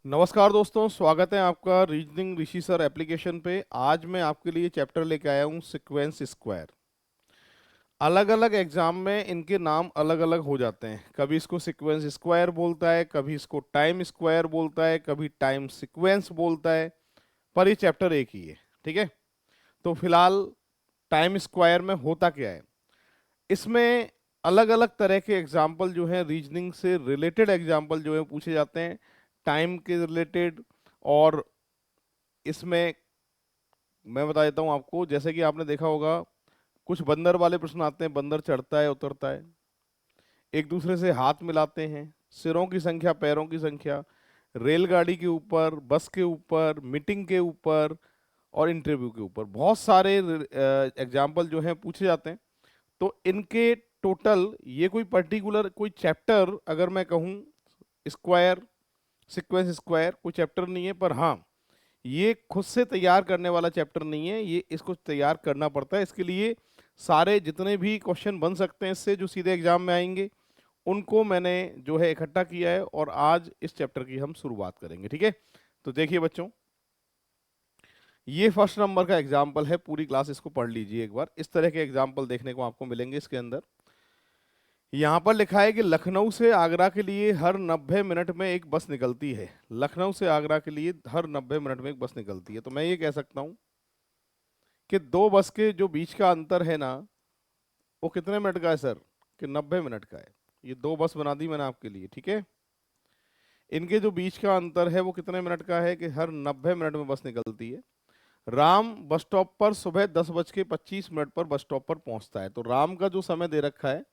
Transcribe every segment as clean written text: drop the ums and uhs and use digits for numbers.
नमस्कार दोस्तों, स्वागत है आपका रीजनिंग ऋषि सर एप्लीकेशन पे। आज मैं आपके लिए चैप्टर लेके आया हूँ सीक्वेंस स्क्वायर। अलग अलग एग्जाम में इनके नाम अलग अलग हो जाते हैं। कभी इसको सीक्वेंस स्क्वायर बोलता है, कभी इसको टाइम स्क्वायर बोलता है, कभी टाइम सीक्वेंस बोलता है। पर ये चैप्टर एक ही है, ठीक है। तो फिलहाल टाइम स्क्वायर में होता क्या है, इसमें अलग अलग तरह के एग्जाम्पल जो हैं, रीजनिंग से रिलेटेड एग्जाम्पल जो है पूछे जाते हैं, टाइम के रिलेटेड। और इसमें मैं बता देता हूँ आपको, जैसे कि आपने देखा होगा कुछ बंदर वाले प्रश्न आते हैं, बंदर चढ़ता है उतरता है, एक दूसरे से हाथ मिलाते हैं, सिरों की संख्या, पैरों की संख्या, रेलगाड़ी के ऊपर, बस के ऊपर, मीटिंग के ऊपर और इंटरव्यू के ऊपर बहुत सारे एग्जाम्पल जो हैं पूछे जाते हैं। तो इनके टोटल ये कोई पर्टिकुलर कोई चैप्टर अगर मैं कहूँ स्क्वायर, सीक्वेंस स्क्वायर कोई चैप्टर नहीं है, पर हाँ ये खुद से तैयार करने वाला चैप्टर नहीं है, ये इसको तैयार करना पड़ता है। इसके लिए सारे जितने भी क्वेश्चन बन सकते हैं इससे जो सीधे एग्जाम में आएंगे, उनको मैंने जो है इकट्ठा किया है और आज इस चैप्टर की हम शुरुआत करेंगे, ठीक है। तो देखिए बच्चों, ये फर्स्ट नंबर का एग्जाम्पल है, पूरी क्लास इसको पढ़ लीजिए एक बार। इस तरह के एग्जाम्पल देखने को आपको मिलेंगे इसके अंदर। यहाँ पर लिखा है कि लखनऊ से आगरा के लिए हर 90 मिनट में एक बस निकलती है। लखनऊ से आगरा के लिए हर 90 मिनट में एक बस निकलती है। तो मैं ये कह सकता हूँ कि दो बस के जो बीच का अंतर है ना, वो कितने मिनट का है सर? कि 90 मिनट का है। ये दो बस बना दी मैंने आपके लिए, ठीक है। इनके जो बीच का अंतर है वो कितने मिनट का है? कि हर 90 मिनट में बस निकलती है। राम बस स्टॉप पर सुबह 10:25 पर बस स्टॉप पर पहुंचता है। तो राम का जो समय दे रखा है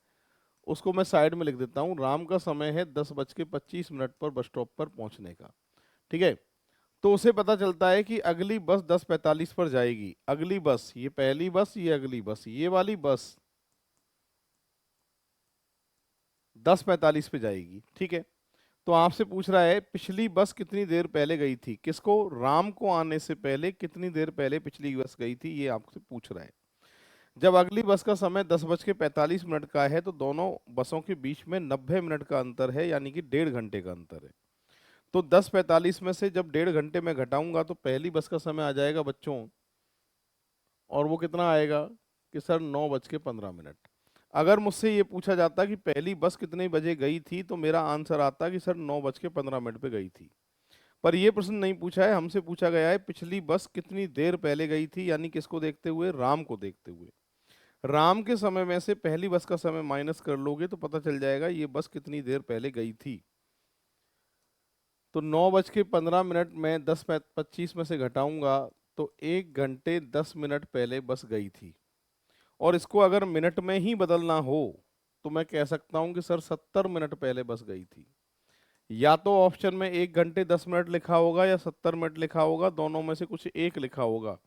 उसको मैं साइड में लिख देता हूँ। राम का समय है 10:25 पर बस स्टॉप पर पहुंचने का, ठीक है। तो उसे पता चलता है कि अगली बस 10:45 पर जाएगी। अगली बस, ये पहली बस, ये अगली बस, ये वाली बस 10:45 पे जाएगी, ठीक है। तो आपसे पूछ रहा है पिछली बस कितनी देर पहले गई थी। किसको? राम को आने से पहले कितनी देर पहले पिछली बस गई थी, ये आपसे पूछ रहा है। जब अगली बस का समय 10:45 का है तो दोनों बसों के बीच में 90 मिनट का अंतर है, यानी कि 1.5 घंटे का अंतर है। तो 10:45 में से जब 1.5 घंटे में घटाऊंगा तो पहली बस का समय आ जाएगा बच्चों, और वो कितना आएगा? कि सर 9:15। अगर मुझसे ये पूछा जाता कि पहली बस कितने बजे गई थी, तो मेरा आंसर आता कि सर 9:15 पे गई थी। पर यह प्रश्न नहीं पूछा है, हमसे पूछा गया है पिछली बस कितनी देर पहले गई थी, यानी किसको देखते हुए? राम को देखते हुए। राम के समय में से पहली बस का समय माइनस कर लोगे तो पता चल जाएगा ये बस कितनी देर पहले गई थी। तो 9:15 में 10:25 में से घटाऊंगा तो 1 घंटे 10 मिनट पहले बस गई थी। और इसको अगर मिनट में ही बदलना हो तो मैं कह सकता हूं कि सर 70 मिनट पहले बस गई थी। या तो ऑप्शन में 1 घंटे 10 मिनट लिखा होगा या 70 मिनट लिखा होगा, दोनों में से कुछ एक लिखा होगा।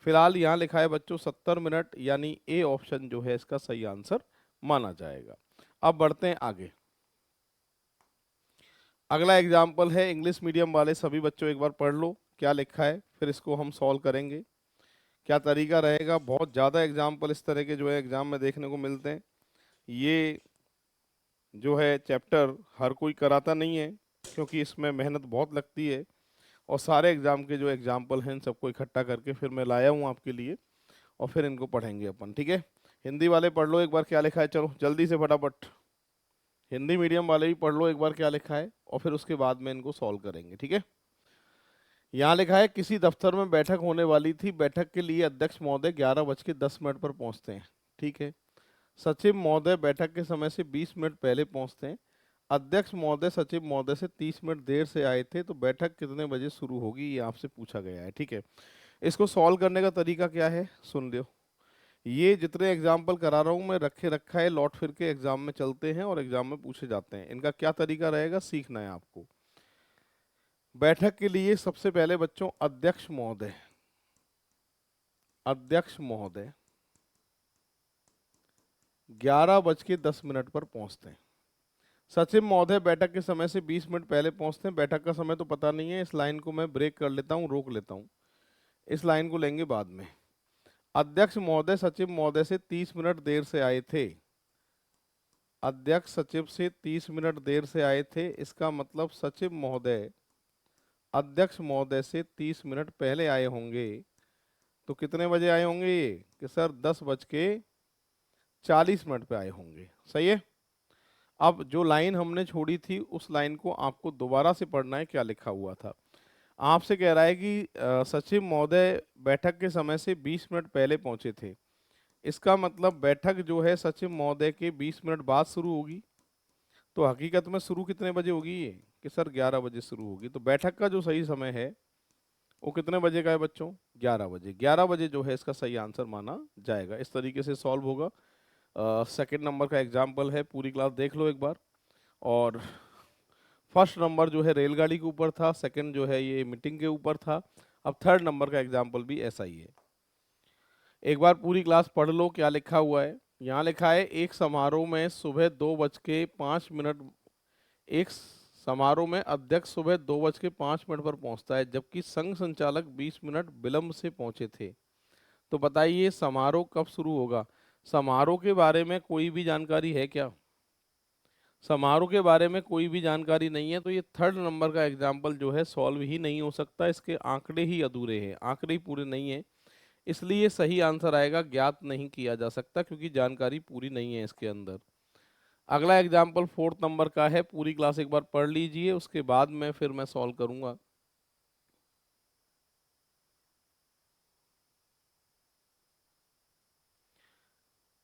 फिलहाल यहाँ लिखा है बच्चों 70 मिनट, यानी ए ऑप्शन जो है इसका सही आंसर माना जाएगा। अब बढ़ते हैं आगे। अगला एग्जाम्पल है, इंग्लिश मीडियम वाले सभी बच्चों एक बार पढ़ लो क्या लिखा है, फिर इसको हम सॉल्व करेंगे। क्या तरीका रहेगा? बहुत ज़्यादा एग्जाम्पल इस तरह के जो है एग्जाम में देखने को मिलते हैं। ये जो है चैप्टर हर कोई कराता नहीं है, क्योंकि इसमें मेहनत बहुत लगती है। और सारे एग्जाम के जो एग्जाम्पल हैं इन सबको इकट्ठा करके फिर मैं लाया हूँ आपके लिए, और फिर इनको पढ़ेंगे अपन, ठीक है। हिंदी वाले पढ़ लो एक बार क्या लिखा है, चलो जल्दी से फटाफट। हिंदी मीडियम वाले भी पढ़ लो एक बार क्या लिखा है, और फिर उसके बाद में इनको सॉल्व करेंगे, ठीक है। यहाँ लिखा है किसी दफ्तर में बैठक होने वाली थी। बैठक के लिए अध्यक्ष महोदय 11:10 पर पहुंचते हैं, ठीक है। सचिव महोदय बैठक के समय से 20 मिनट पहले पहुंचते हैं। अध्यक्ष महोदय सचिव महोदय से 30 मिनट देर से आए थे, तो बैठक कितने बजे शुरू होगी, ये आपसे पूछा गया है, ठीक है। इसको सॉल्व करने का तरीका क्या है सुन लो। ये जितने एग्जाम्पल करा रहा हूँ मैं रखे रखा है, लौट फिर के एग्जाम में चलते हैं और एग्जाम में पूछे जाते हैं। इनका क्या तरीका रहेगा सीखना है आपको। बैठक के लिए सबसे पहले बच्चों अध्यक्ष महोदय, अध्यक्ष महोदय 11:10 पर पहुंचते हैं। सचिव महोदय बैठक के समय से 20 मिनट पहले पहुंचते हैं। बैठक का समय तो पता नहीं है, इस लाइन को मैं ब्रेक कर लेता हूं, रोक लेता हूं, इस लाइन को लेंगे बाद में। अध्यक्ष महोदय सचिव महोदय से 30 मिनट देर से आए थे। अध्यक्ष सचिव से 30 मिनट देर से आए थे, इसका मतलब सचिव महोदय अध्यक्ष महोदय से 30 मिनट पहले आए होंगे, तो कितने बजे आए होंगे ये कि सर 10:40 पे आए होंगे। सही है। अब जो लाइन हमने छोड़ी थी उस लाइन को आपको दोबारा से पढ़ना है, क्या लिखा हुआ था। आपसे कह रहा है कि सचिव महोदय बैठक के समय से 20 मिनट पहले पहुंचे थे। इसका मतलब बैठक जो है सचिव महोदय के 20 मिनट बाद शुरू होगी। तो हकीकत में शुरू कितने बजे होगी ये कि सर 11 बजे शुरू होगी। तो बैठक का जो सही समय है वो कितने बजे का है बच्चों? 11 बजे। 11 बजे जो है इसका सही आंसर माना जाएगा। इस तरीके से सॉल्व होगा। सेकंड नंबर का एग्जाम्पल है, पूरी क्लास देख लो एक बार। और फर्स्ट नंबर जो है रेलगाड़ी के ऊपर था, सेकंड जो है ये मीटिंग के ऊपर था। अब थर्ड नंबर का एग्जाम्पल भी ऐसा ही है। एक बार पूरी क्लास पढ़ लो क्या लिखा हुआ है। यहाँ लिखा है एक समारोह में सुबह 2:05 एक समारोह में अध्यक्ष सुबह 2:05 पर पहुंचता है, जबकि संघ संचालक 20 मिनट विलंब से पहुंचे थे। तो बताइए समारोह कब शुरू होगा? समारोह के बारे में कोई भी जानकारी है क्या? समारोह के बारे में कोई भी जानकारी नहीं है, तो ये थर्ड नंबर का एग्जाम्पल जो है सॉल्व ही नहीं हो सकता। इसके आंकड़े ही अधूरे हैं, आंकड़े ही पूरे नहीं है। इसलिए सही आंसर आएगा ज्ञात नहीं किया जा सकता, क्योंकि जानकारी पूरी नहीं है इसके अंदर। अगला एग्जाम्पल फोर्थ नंबर का है, पूरी क्लास एक बार पढ़ लीजिए, उसके बाद में फिर मैं सॉल्व करूंगा।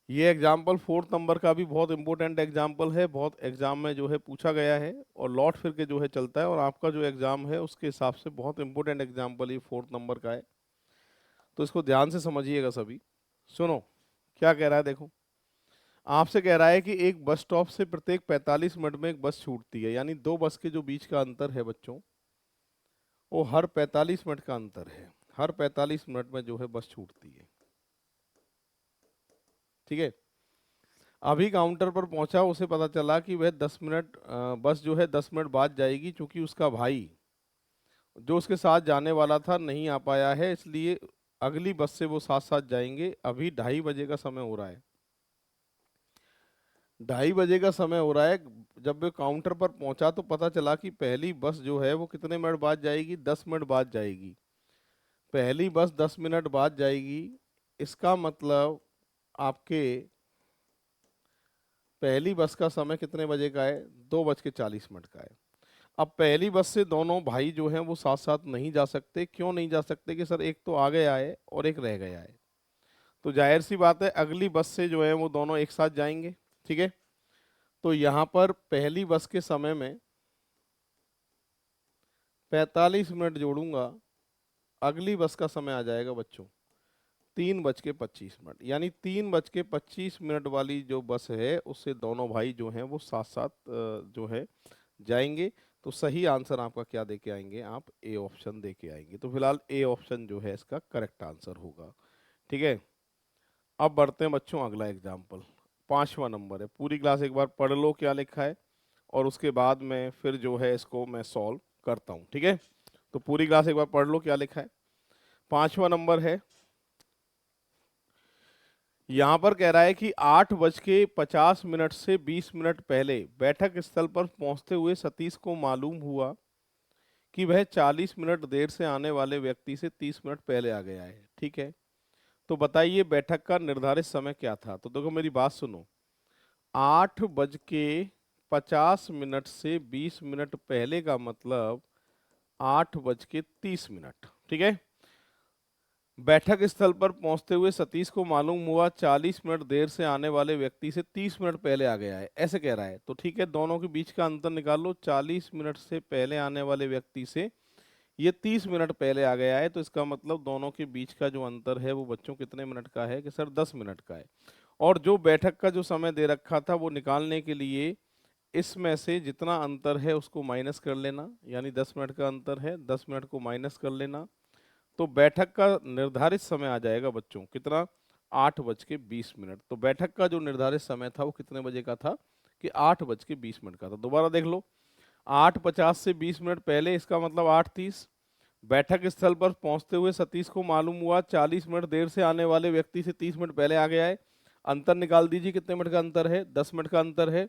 ये एग्जाम्पल फोर्थ नंबर का भी बहुत इंपॉर्टेंट एग्जाम्पल है, बहुत एग्जाम में जो है पूछा गया है और लौट फिर के जो है चलता है, और आपका जो एग्जाम है उसके हिसाब से बहुत इंपॉर्टेंट एग्जाम्पल ये फोर्थ नंबर का है। तो इसको ध्यान से समझिएगा सभी। सुनो क्या कह रहा है, देखो। आपसे कह रहा है कि एक बस स्टॉप से प्रत्येक 45 मिनट में एक बस छूटती है, यानी दो बस के जो बीच का अंतर है बच्चों, वो हर 45 मिनट का अंतर है। हर 45 मिनट में जो है बस छूटती है। ठीक है। अभी काउंटर पर पहुंचा, उसे पता चला कि वह 10 मिनट बस जो है 10 मिनट बाद जाएगी, क्योंकि उसका भाई जो उसके साथ जाने वाला था नहीं आ पाया है, इसलिए अगली बस से वो साथ साथ जाएंगे। अभी 2:30 बजे का समय हो रहा है। 2:30 बजे का समय हो रहा है। जब वे काउंटर पर पहुंचा तो पता चला कि पहली बस जो है वो कितने मिनट बाद जाएगी? 10 मिनट बाद जाएगी। पहली बस 10 मिनट बाद जाएगी, इसका मतलब आपके पहली बस का समय कितने बजे का है? 2:40 का है। अब पहली बस से दोनों भाई जो हैं वो साथ साथ नहीं जा सकते। क्यों नहीं जा सकते? कि सर एक तो आ गया है और एक रह गया है। तो जाहिर सी बात है अगली बस से जो है वो दोनों एक साथ जाएंगे। ठीक है। तो यहाँ पर पहली बस के समय में 45 मिनट जोड़ूंगा, अगली बस का समय आ जाएगा बच्चों 3:25। यानी 3:25 वाली जो बस है उससे दोनों भाई जो हैं वो साथ साथ जो है जाएंगे। तो सही आंसर आपका क्या दे के आएंगे? आप ए ऑप्शन दे के आएंगे। तो फिलहाल ए ऑप्शन जो है इसका करेक्ट आंसर होगा। ठीक है। अब बढ़ते हैं बच्चों अगला एग्जाम्पल, 5वां नंबर है। पूरी क्लास एक बार पढ़ लो क्या लिखा है, और उसके बाद में फिर जो है इसको मैं सॉल्व करता हूँ। ठीक है। तो पूरी क्लास एक बार पढ़ लो क्या लिखा है। 5वां नंबर है। यहाँ पर कह रहा है कि 8:50 से 20 मिनट पहले बैठक स्थल पर पहुंचते हुए सतीश को मालूम हुआ कि वह 40 मिनट देर से आने वाले व्यक्ति से 30 मिनट पहले आ गया है। ठीक है। तो बताइए बैठक का निर्धारित समय क्या था? तो देखो मेरी बात सुनो, 8:50 से 20 मिनट पहले का मतलब 8:30। ठीक है। बैठक स्थल पर पहुंचते हुए सतीश को मालूम हुआ 40 मिनट देर से आने वाले व्यक्ति से 30 मिनट पहले आ गया है, ऐसे कह रहा है। तो ठीक है, दोनों के बीच का अंतर निकाल लो। 40 मिनट से पहले आने वाले व्यक्ति से ये 30 मिनट पहले आ गया है, तो इसका मतलब दोनों के बीच का जो अंतर है वो बच्चों कितने मिनट का है? कि सर 10 मिनट का है। और जो बैठक का जो समय दे रखा था वो निकालने के लिए इसमें से जितना अंतर है उसको माइनस कर लेना, यानी 10 मिनट का अंतर है, 10 मिनट को माइनस कर लेना। तो बैठक का निर्धारित समय आ जाएगा बच्चों कितना? 8:20। तो बैठक का जो निर्धारित समय था वो कितने बजे का था? कि 8:20 का था। दोबारा देख लो, 8:50 से 20 मिनट पहले, इसका मतलब 8:30। बैठक स्थल पर पहुंचते हुए सतीश को मालूम हुआ 40 मिनट देर से आने वाले व्यक्ति से 30 मिनट पहले आ गया है। अंतर निकाल दीजिए, कितने मिनट का अंतर है? 10 मिनट का अंतर है।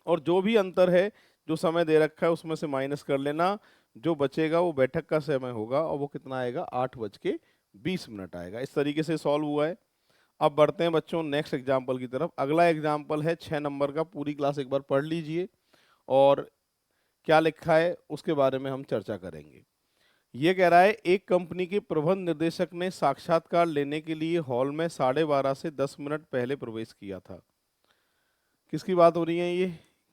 और जो भी अंतर है जो समय दे रखा है उसमें से माइनस कर लेना, जो बचेगा वो बैठक का समय होगा और वो कितना आएगा, 8:20 आएगा। इस तरीके से सॉल्व हुआ है। अब बढ़ते हैं बच्चों नेक्स्ट एग्जाम्पल की तरफ। अगला एग्जाम्पल है 6 नंबर का, पूरी क्लास एक बार पढ़ लीजिए और क्या लिखा है उसके बारे में हम चर्चा करेंगे। ये कह रहा है एक कंपनी के प्रबंध निर्देशक ने साक्षात्कार लेने के लिए हॉल में 12:30 से 10 मिनट पहले प्रवेश किया था। किसकी बात हो रही है ये,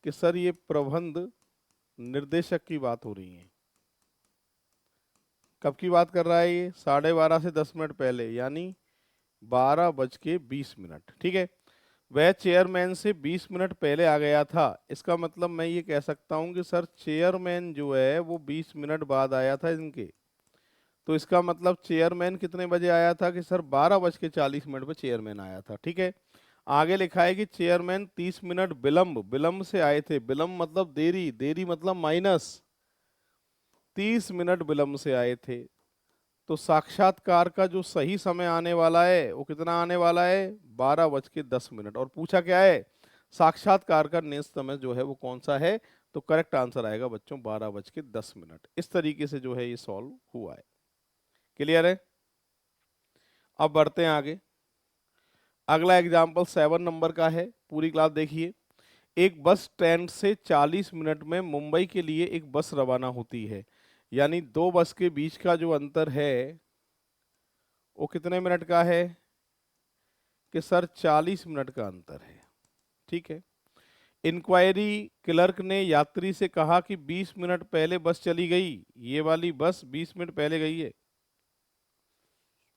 कि सर ये प्रबंध निर्देशक की बात हो रही है। कब की बात कर रहा है ये, 12:30 से 10 मिनट पहले, यानी 12:20। ठीक है, वह चेयरमैन से 20 मिनट पहले आ गया था। इसका मतलब मैं ये कह सकता हूँ कि सर चेयरमैन जो है वो 20 मिनट बाद आया था इनके। तो इसका मतलब चेयरमैन कितने बजे आया था, कि सर 12:40 पे चेयरमैन आया था। ठीक है, आगे लिखा है कि चेयरमैन 30 मिनट विलंब से आए थे। विलंब मतलब देरी, देरी मतलब माइनस, 30 मिनट विलंब से आए थे। तो साक्षात्कार का जो सही समय आने वाला है वो कितना आने वाला है, 12:10। और पूछा क्या है, साक्षात्कार का नियत समय जो है वो कौन सा है। तो करेक्ट आंसर आएगा बच्चों 12:10। इस तरीके से जो है ये सॉल्व हुआ है। क्लियर है। अब बढ़ते हैं आगे। अगला एग्जाम्पल 7 नंबर का है, पूरी क्लास देखिए। एक बस स्टैंड से 40 मिनट में मुंबई के लिए एक बस रवाना होती है, यानी दो बस के बीच का जो अंतर है वो कितने मिनट का है, कि सर 40 मिनट का अंतर है। ठीक है, इंक्वायरी क्लर्क ने यात्री से कहा कि 20 मिनट पहले बस चली गई, ये वाली बस 20 मिनट पहले गई है,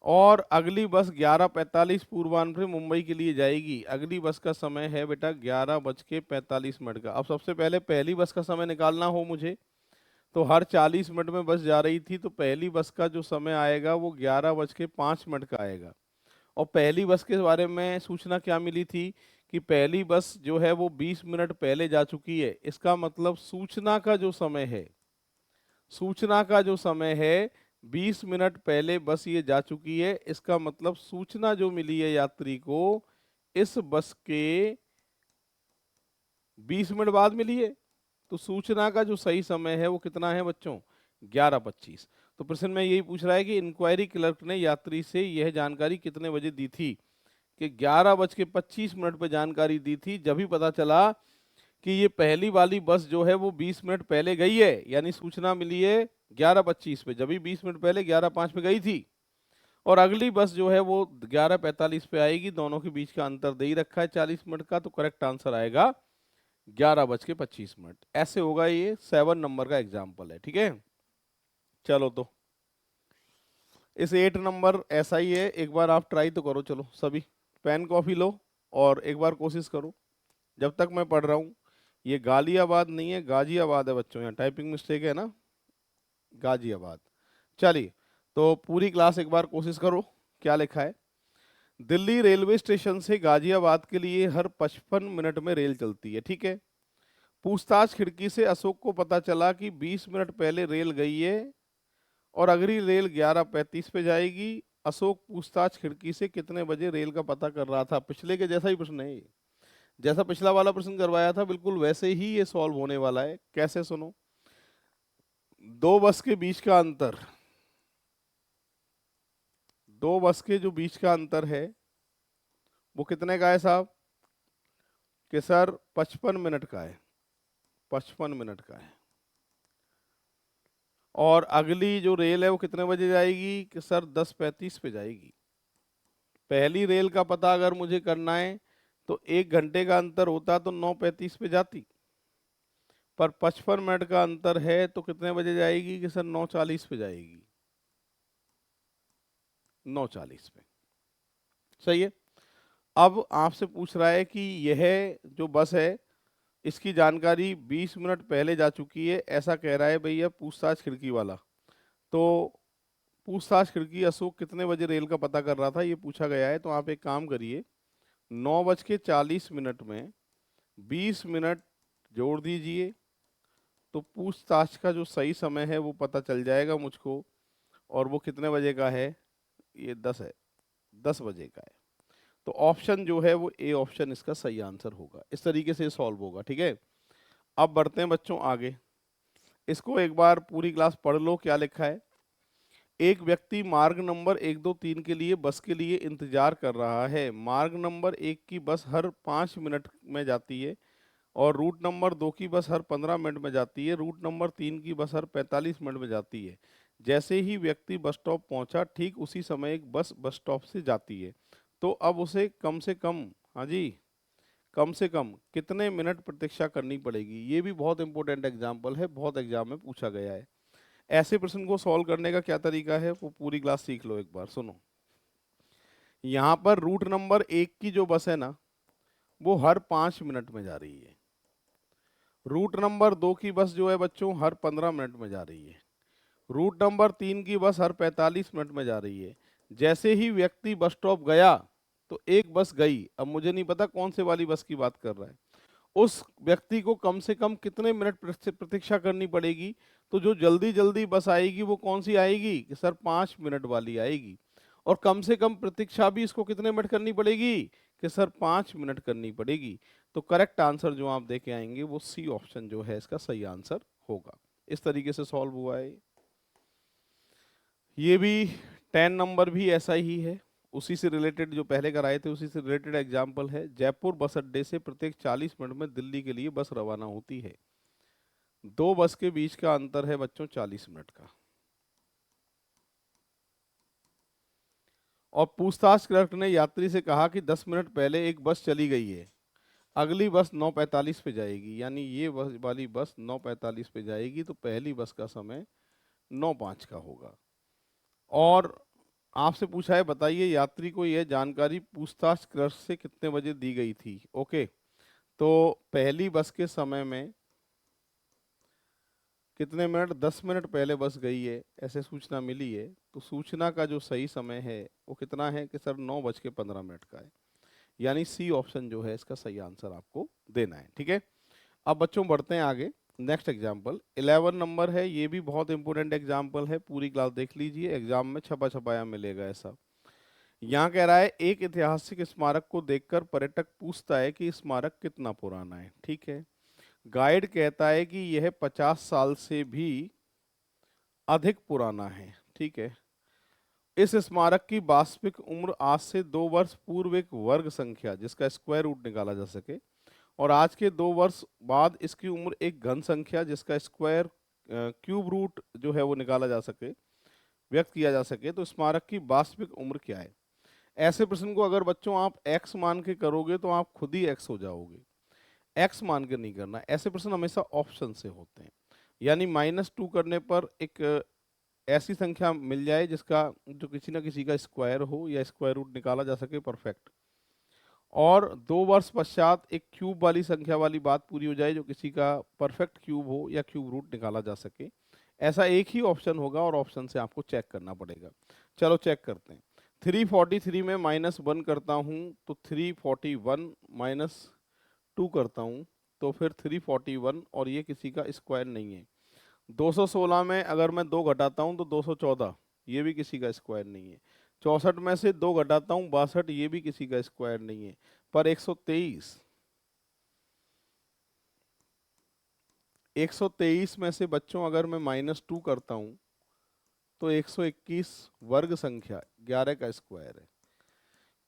और अगली बस 11:45 पूर्वान्ह में मुंबई के लिए जाएगी। अगली बस का समय है बेटा 11:45 का। अब सबसे पहले पहली बस का समय निकालना हो मुझे, तो हर 40 मिनट में बस जा रही थी, तो पहली बस का जो समय आएगा वो 11:05 का आएगा। और पहली बस के बारे में सूचना क्या मिली थी, कि पहली बस जो है वो 20 मिनट पहले जा चुकी है। इसका मतलब सूचना का जो समय है, सूचना का जो समय है 20 मिनट पहले बस ये जा चुकी है। इसका मतलब सूचना जो मिली है यात्री को इस बस के 20 मिनट बाद मिली है। तो सूचना का जो सही समय है वो कितना है बच्चों, 11:25। तो प्रश्न में यही पूछ रहा है कि इंक्वायरी क्लर्क ने यात्री से यह जानकारी कितने बजे दी थी, कि 11:25 पे जानकारी दी थी। जब ही पता चला कि ये पहली वाली बस जो है वो 20 मिनट पहले गई है, यानी सूचना मिली है 11:25 पे, जब भी 20 मिनट पहले 11:05 पे गई थी, और अगली बस जो है वो 11:45 पे आएगी। दोनों के बीच का अंतर दे ही रखा है 40 मिनट का, तो करेक्ट आंसर आएगा 11:25। ऐसे होगा, ये 7 नंबर का एग्जाम्पल है। ठीक है, चलो तो इस 8 नंबर ऐसा ही है। एक बार आप ट्राई तो करो, चलो सभी पेन कॉपी लो और एक बार कोशिश करो जब तक मैं पढ़ रहा हूँ। ये गालियाबाद नहीं है, गाजियाबाद है बच्चों, यहाँ टाइपिंग मिस्टेक है ना, गाजियाबाद। चलिए, तो पूरी क्लास एक बार कोशिश करो। क्या लिखा है, दिल्ली रेलवे स्टेशन से गाजियाबाद के लिए हर 55 मिनट में रेल चलती है। ठीक है, पूछताछ खिड़की से अशोक को पता चला कि 20 मिनट पहले रेल गई है और अगली रेल 11:35 पे जाएगी। अशोक पूछताछ खिड़की से कितने बजे रेल का पता कर रहा था। पिछले के जैसा ही प्रश्न है ये, जैसा पिछला वाला प्रश्न करवाया था बिल्कुल वैसे ही ये सॉल्व होने वाला है। कैसे, सुनो, दो बस के बीच का अंतर, दो बस के जो बीच का अंतर है वो कितने का है साहब, कि सर 55 मिनट का है, 55 मिनट का है। और अगली जो रेल है वो कितने बजे जाएगी, कि सर 10:35 पे जाएगी। पहली रेल का पता अगर मुझे करना है तो 1 घंटे का अंतर होता तो 9:35 पे जाती, पर 55 मिनट का अंतर है तो कितने बजे जाएगी, कि सर 9:40 पे जाएगी, 9:40 पे। सही है। अब आपसे पूछ रहा है कि यह जो बस है इसकी जानकारी 20 मिनट पहले जा चुकी है, ऐसा कह रहा है भैया पूछताछ खिड़की वाला। तो पूछताछ खिड़की अशोक कितने बजे रेल का पता कर रहा था ये पूछा गया है। तो आप एक काम करिए, 9:40 में 20 मिनट जोड़ दीजिए, तो पूछताछ का जो सही समय है वो पता चल जाएगा मुझको, और वो कितने बजे का है, ये 10 है, 10 बजे का है। तो ऑप्शन जो है वो ए ऑप्शन इसका सही आंसर होगा। इस तरीके से सॉल्व होगा। ठीक है, अब बढ़ते हैं बच्चों आगे। इसको एक बार पूरी क्लास पढ़ लो क्या लिखा है। एक व्यक्ति मार्ग नंबर 1, 2, 3 के लिए बस के लिए इंतजार कर रहा है। मार्ग नंबर 1 की बस हर 5 मिनट में जाती है और रूट नंबर 2 की बस हर 15 मिनट में जाती है। रूट नंबर 3 की बस हर 45 मिनट में जाती है। जैसे ही व्यक्ति बस स्टॉप पहुंचा ठीक उसी समय एक बस बस स्टॉप से जाती है। तो अब उसे कम से कम, हाँ जी, कम से कम कितने मिनट प्रतीक्षा करनी पड़ेगी। ये भी बहुत इंपॉर्टेंट एग्जाम्पल है, बहुत एग्जाम में पूछा गया है। ऐसे प्रश्न को सॉल्व करने का क्या तरीका है वो पूरी क्लास सीख लो एक बार, सुनो। यहाँ पर रूट नंबर 1 की जो बस है ना, वो हर 5 मिनट में जा रही है। रूट नंबर 2 की बस जो है बच्चों हर 15 मिनट में जा रही है। रूट नंबर 3 की बस हर 45 मिनट में जा रही है। जैसे ही व्यक्ति बस स्टॉप गया तो एक बस गई। अब मुझे नहीं पता कौन से वाली बस की बात कर रहा है। उस व्यक्ति को कम से कम कितने मिनट प्रतीक्षा करनी पड़ेगी। तो जो जल्दी जल्दी बस आएगी वो कौन सी आएगी कि सर 5 मिनट वाली आएगी। और कम से कम प्रतीक्षा भी इसको कितने मिनट करनी पड़ेगी कि सर 5 मिनट करनी पड़ेगी। तो करेक्ट आंसर जो आप देके आएंगे वो सी ऑप्शन जो है इसका सही आंसर होगा। इस तरीके से सॉल्व हुआ है। ये भी 10 नंबर भी ऐसा ही है, उसी से रिलेटेड जो पहले कराए थे उसी से रिलेटेड एग्जाम्पल है। जयपुर बस अड्डे से प्रत्येक 40 मिनट में दिल्ली के लिए बस रवाना होती है। दो बस के बीच का अंतर है बच्चों 40 मिनट का। और पूछताछ क्लर्क ने यात्री से कहा कि 10 मिनट पहले एक बस चली गई है, अगली बस 9:45 पे जाएगी। यानी ये वाली बस 9:45 पे जाएगी तो पहली बस का समय 9:05 का होगा। और आपसे पूछा है बताइए यात्री को यह जानकारी पूछताछ क्लर्क से कितने बजे दी गई थी। ओके, तो पहली बस के समय में कितने मिनट, 10 मिनट पहले बस गई है ऐसे सूचना मिली है। तो सूचना का जो सही समय है वो कितना है कि सर 9:15 का है। यानी सी ऑप्शन जो है इसका सही आंसर आपको देना है। ठीक है, अब बच्चों बढ़ते हैं आगे। नेक्स्ट एग्जाम्पल 11 नंबर है। ये भी बहुत इंपॉर्टेंट एग्जाम्पल है, पूरी क्लास देख लीजिए, एग्जाम में छपा छपाया मिलेगा ऐसा। यहाँ कह रहा है एक ऐतिहासिक स्मारक को देखकर पर्यटक पूछता है कि स्मारक कितना पुराना है। ठीक है, गाइड कहता है कि यह 50 साल से भी अधिक पुराना है। ठीक है, इस स्मारक की वास्तविक उम्र आज से 2 वर्ष पूर्व एक वर्ग संख्या जिसका स्क्वायर रूट निकाला जा सके और आज के 2 वर्ष बाद इसकी उम्र एक घन संख्या जिसका स्क्वायर क्यूब रूट जो है वो निकाला जा सके, व्यक्त किया जा सके, तो स्मारक की वास्तविक उम्र क्या है। ऐसे प्रश्न को अगर बच्चों आप x मान के करोगे तो आप खुद ही x हो जाओगे। x मान के नहीं करना, ऐसे प्रश्न हमेशा ऑप्शन से होते हैं। यानी -2 करने पर एक ऐसी संख्या मिल जाए जिसका जो किसी ना किसी का स्क्वायर हो या स्क्वायर रूट निकाला जा सके परफेक्ट, और 2 वर्ष पश्चात एक क्यूब वाली संख्या वाली बात पूरी हो जाए जो किसी का परफेक्ट क्यूब हो या क्यूब रूट निकाला जा सके। ऐसा एक ही ऑप्शन होगा और ऑप्शन से आपको चेक करना पड़ेगा। चलो चेक करते हैं। 343 में -1 करता हूँ तो 341 -2 करता हूँ तो फिर 341, और ये किसी का स्क्वायर नहीं है। 216 में अगर मैं 2 घटाता हूँ तो 214, ये भी किसी का स्क्वायर नहीं है। 64 में से 2 घटाता हूँ 62, ये भी किसी का स्क्वायर नहीं है। पर 123 में से बच्चों अगर मैं -2 करता हूँ तो 121 वर्ग संख्या 11 का स्क्वायर है।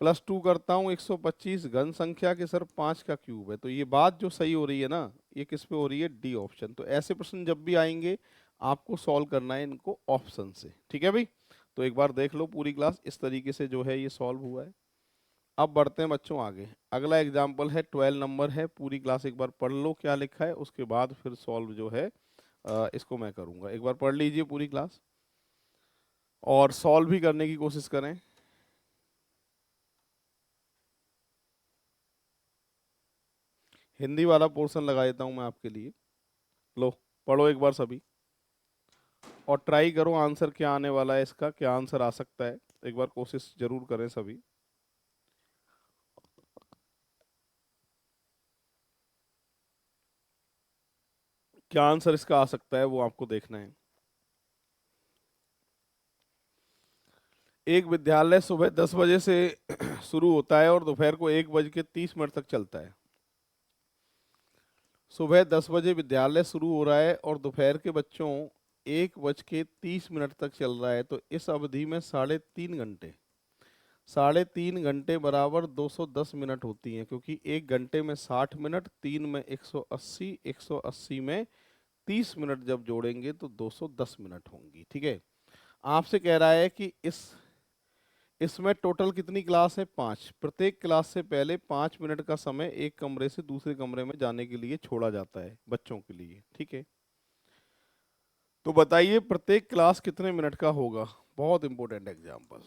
+2 करता हूँ 125 घन संख्या के सर 5 का क्यूब है। तो ये बात जो सही हो रही है ना, ये किस पे हो रही है, डी ऑप्शन। तो ऐसे प्रश्न जब भी आएंगे आपको सॉल्व करना है इनको ऑप्शन से। ठीक है भाई, तो एक बार देख लो पूरी क्लास, इस तरीके से जो है ये सॉल्व हुआ है। अब बढ़ते हैं बच्चों आगे। अगला एग्जाम्पल है 12 नंबर है, पूरी क्लास एक बार पढ़ लो क्या लिखा है, उसके बाद फिर सॉल्व जो है इसको मैं करूँगा। एक बार पढ़ लीजिए पूरी क्लास और सॉल्व भी करने की कोशिश करें। हिंदी वाला पोर्शन लगा देता हूँ मैं आपके लिए, लो पढ़ो एक बार सभी और ट्राई करो आंसर क्या आने वाला है, इसका क्या आंसर आ सकता है, एक बार कोशिश जरूर करें सभी। क्या आंसर इसका आ सकता है वो आपको देखना है। एक विद्यालय सुबह 10 बजे से शुरू होता है और दोपहर को 1 बज के 30 मिनट तक चलता है। सुबह 10 बजे विद्यालय शुरू हो रहा है और दोपहर के बच्चों 1 बज के 30 मिनट तक चल रहा है, तो इस अवधि में 3.5 घंटे, 3.5 घंटे बराबर 210 मिनट होती हैं, क्योंकि 1 घंटे में 60 मिनट, 3 में 180, 180 में 30 मिनट जब जोड़ेंगे तो 210 मिनट होंगी। ठीक है। आपसे कह रहा है कि इसमें टोटल कितनी क्लास है? 5। प्रत्येक क्लास से पहले 5 मिनट का समय एक कमरे से दूसरे कमरे में जाने के लिए छोड़ा जाता है बच्चों के लिए। ठीक है। तो बताइए प्रत्येक क्लास कितने मिनट का होगा? बहुत इंपॉर्टेंट एग्जाम्पल।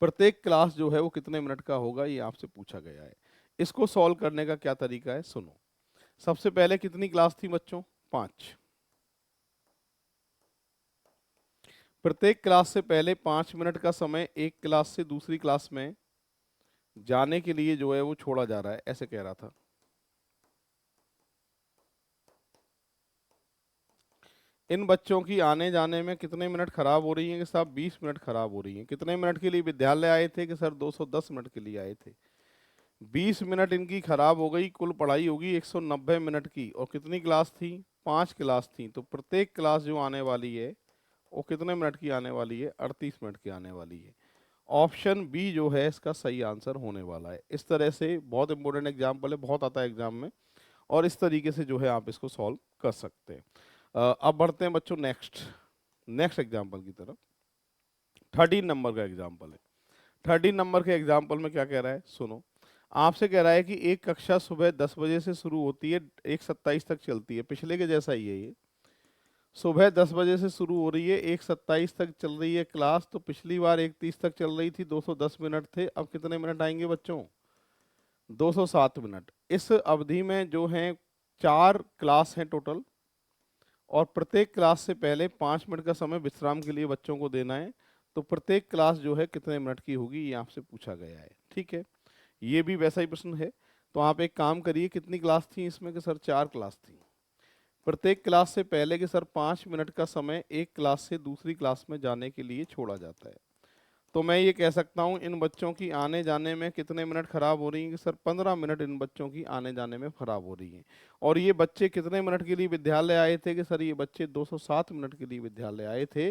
प्रत्येक क्लास जो है वो कितने मिनट का होगा, ये आपसे पूछा गया है। इसको सॉल्व करने का क्या तरीका है, सुनो। सबसे पहले कितनी क्लास थी बच्चों? 5। प्रत्येक क्लास से पहले 5 मिनट का समय एक क्लास से दूसरी क्लास में जाने के लिए जो है वो छोड़ा जा रहा है, ऐसे कह रहा था। इन बच्चों की आने जाने में कितने मिनट खराब हो रही हैं? कि साहब 20 मिनट खराब हो रही हैं। कितने मिनट के लिए विद्यालय आए थे? कि सर 210 मिनट के लिए आए थे। 20 मिनट इनकी खराब हो गई, कुल पढ़ाई होगी 190 मिनट की। और कितनी क्लास थी? 5 क्लास थी। तो प्रत्येक क्लास जो आने वाली है वो कितने मिनट की आने वाली है? 38 मिनट की आने वाली है। ऑप्शन बी जो है इसका सही आंसर होने वाला है। इस तरह से बहुत इंपॉर्टेंट एग्जाम्पल है, बहुत आता है एग्जाम में, और इस तरीके से जो है आप इसको सॉल्व कर सकते हैं। अब बढ़ते हैं बच्चों नेक्स्ट नेक्स्ट एग्जाम्पल की तरफ। 13 नंबर का एग्जाम्पल है। 13 नंबर के एग्जाम्पल में क्या कह रहा है, सुनो। आपसे कह रहा है कि एक कक्षा सुबह 10 बजे से शुरू होती है, 1:27 तक चलती है। पिछले के जैसा ही है ये। सुबह 10 बजे से शुरू हो रही है, 1:27 तक चल रही है क्लास। तो पिछली बार 1:30 तक चल रही थी, 210 मिनट थे। अब कितने मिनट आएंगे बच्चों? 207 मिनट। इस अवधि में जो है 4 क्लास हैं टोटल, और प्रत्येक क्लास से पहले 5 मिनट का समय विश्राम के लिए बच्चों को देना है। तो प्रत्येक क्लास जो है कितने मिनट की होगी, ये आपसे पूछा गया है। ठीक है। ये भी वैसा ही प्रश्न है। तो आप एक काम करिए, कितनी क्लास थी इसमें? कि सर 4 क्लास थी। प्रत्येक क्लास से पहले के सर 5 मिनट का समय एक क्लास से दूसरी क्लास में जाने के लिए छोड़ा जाता है। तो मैं ये कह सकता हूँ इन बच्चों की आने जाने में कितने मिनट खराब हो रही हैं? कि सर 15 मिनट इन बच्चों की आने जाने में खराब हो रही हैं। और ये बच्चे कितने मिनट के लिए विद्यालय आए थे? कि सर ये बच्चे 207 मिनट के लिए विद्यालय आए थे।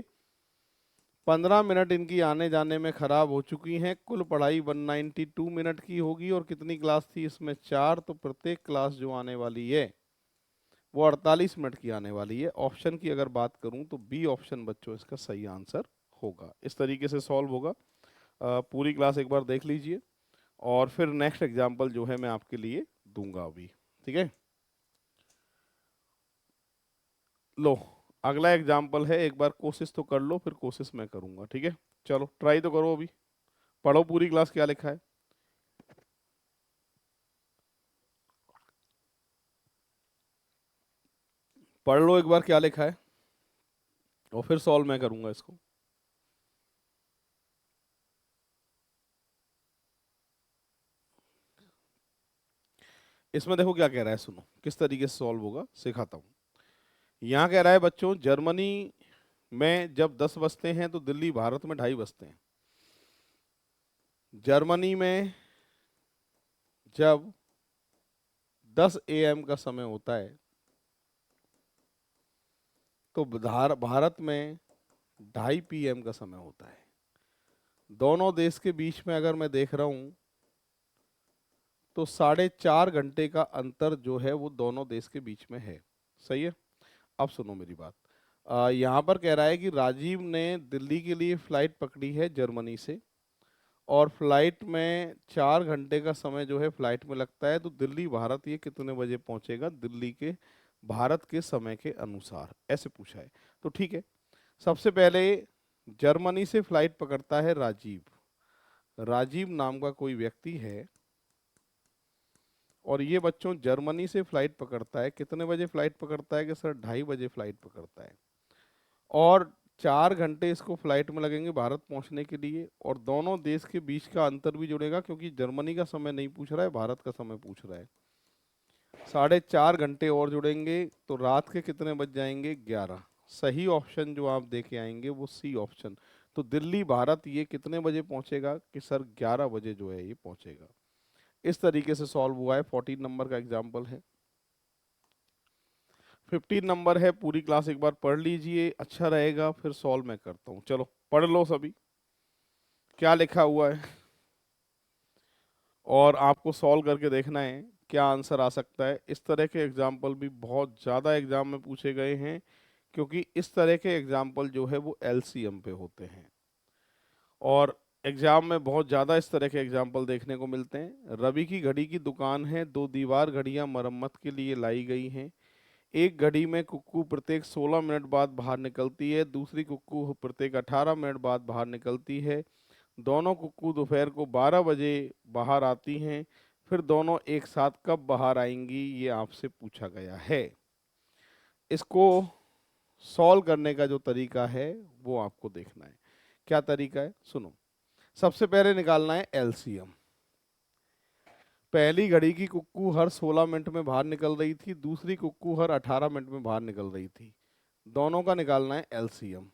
15 मिनट इनकी आने जाने में खराब हो चुकी हैं। कुल पढ़ाई 192 मिनट की होगी। और कितनी क्लास थी इसमें? 4। तो प्रत्येक क्लास जो आने वाली है वो 48 मिनट की आने वाली है। ऑप्शन की अगर बात करूं तो बी ऑप्शन बच्चों इसका सही आंसर होगा। इस तरीके से सॉल्व होगा। पूरी क्लास एक बार देख लीजिए, और फिर नेक्स्ट एग्जाम्पल जो है मैं आपके लिए दूंगा अभी। ठीक है। लो, अगला एग्जाम्पल है, एक बार कोशिश तो कर लो, फिर कोशिश मैं करूंगा। ठीक है। चलो ट्राई तो करो अभी। पढ़ो पूरी क्लास क्या लिखा है। पढ़ लो एक बार क्या लिखा है, और फिर सॉल्व मैं करूंगा इसको। इसमें देखो क्या कह रहा है, सुनो किस तरीके से सॉल्व होगा, सिखाता हूँ। यहाँ कह रहा है बच्चों, जर्मनी में जब 10 बजते हैं तो दिल्ली भारत में 2:30 बजते हैं। जर्मनी में जब 10 AM का समय होता है तो भारत में 2:30 PM का समय होता है। दोनों देश के बीच में अगर मैं देख रहा हूं तो 4.5 घंटे का अंतर जो है वो दोनों देश के बीच में है। सही है। अब सुनो मेरी बात। यहाँ पर कह रहा है कि राजीव ने दिल्ली के लिए फ्लाइट पकड़ी है जर्मनी से, और फ्लाइट में 4 घंटे का समय जो है फ्लाइट में लगता है। तो दिल्ली भारत ये कितने बजे पहुंचेगा दिल्ली के भारत के समय के अनुसार, ऐसे पूछा है। तो ठीक है, सबसे पहले जर्मनी से फ्लाइट पकड़ता है राजीव। राजीव नाम का कोई व्यक्ति है, और ये बच्चों जर्मनी से फ्लाइट पकड़ता है। कितने बजे फ्लाइट पकड़ता है? कि सर 2:30 बजे फ्लाइट पकड़ता है। और 4 घंटे इसको फ्लाइट में लगेंगे भारत पहुंचने के लिए। और दोनों देश के बीच का अंतर भी जुड़ेगा, क्योंकि जर्मनी का समय नहीं पूछ रहा है, भारत का समय पूछ रहा है। 4.5 घंटे और जुड़ेंगे तो रात के कितने बज जाएंगे? 11। सही ऑप्शन जो आप देके आएंगे वो सी ऑप्शन। तो दिल्ली भारत ये कितने बजे पहुंचेगा? कि सर 11 बजे जो है ये पहुंचेगा। इस तरीके से सॉल्व हुआ है। 14 नंबर का एग्जाम्पल है। 15 नंबर है, पूरी क्लास एक बार पढ़ लीजिए, अच्छा रहेगा, फिर सॉल्व मैं करता हूँ। चलो पढ़ लो सभी क्या लिखा हुआ है, और आपको सॉल्व करके देखना है क्या आंसर आ सकता है। इस तरह के एग्जाम्पल भी बहुत ज़्यादा एग्जाम में पूछे गए हैं, क्योंकि इस तरह के एग्जाम्पल जो है वो एलसीएम पे होते हैं, और एग्जाम में बहुत ज़्यादा इस तरह के एग्जाम्पल देखने को मिलते हैं। रवि की घड़ी की दुकान है, 2 दीवार घड़ियां मरम्मत के लिए लाई गई हैं। एक घड़ी में कुक्कू प्रत्येक 16 मिनट बाद बाहर निकलती है, दूसरी कुक्कू प्रत्येक 18 मिनट बाद बाहर निकलती है। दोनों कुक्कू दोपहर को 12 बजे बाहर आती हैं, फिर दोनों एक साथ कब बाहर आएंगी, ये आपसे पूछा गया है। इसको सॉल्व करने का जो तरीका है वो आपको देखना है। क्या तरीका है सुनो। सबसे पहले निकालना है एलसीएम। पहली घड़ी की कुक्कू हर 16 मिनट में बाहर निकल रही थी, दूसरी कुक्कू हर 18 मिनट में बाहर निकल रही थी। दोनों का निकालना है एलसीएम।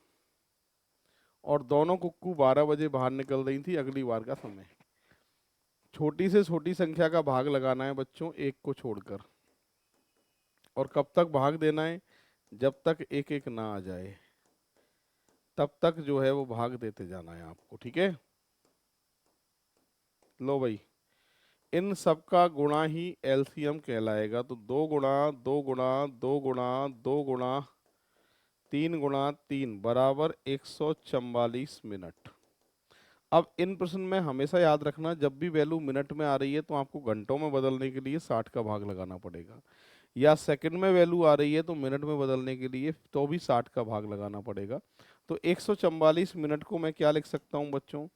और दोनों कुक्कू 12 बजे बाहर निकल रही थी, अगली बार का समय। छोटी से छोटी संख्या का भाग लगाना है बच्चों, एक को छोड़कर। और कब तक भाग देना है, जब तक एक एक ना आ जाए तब तक जो है वो भाग देते जाना है आपको, ठीक है। लो भाई, इन सब का गुणा ही एलसीएम कहलाएगा। तो 2 गुणा 2 गुणा 2 गुणा 3 गुणा 3 बराबर 144 मिनट। अब इन प्रश्न में हमेशा याद रखना, जब भी वैल्यू मिनट में आ रही है तो आपको घंटों में बदलने के लिए 60 का भाग लगाना पड़ेगा, या सेकंड में वैल्यू आ रही है तो मिनट में बदलने के लिए तो भी 60 का भाग लगाना पड़ेगा। तो 144 मिनट को मैं क्या लिख सकता हूँ बच्चों,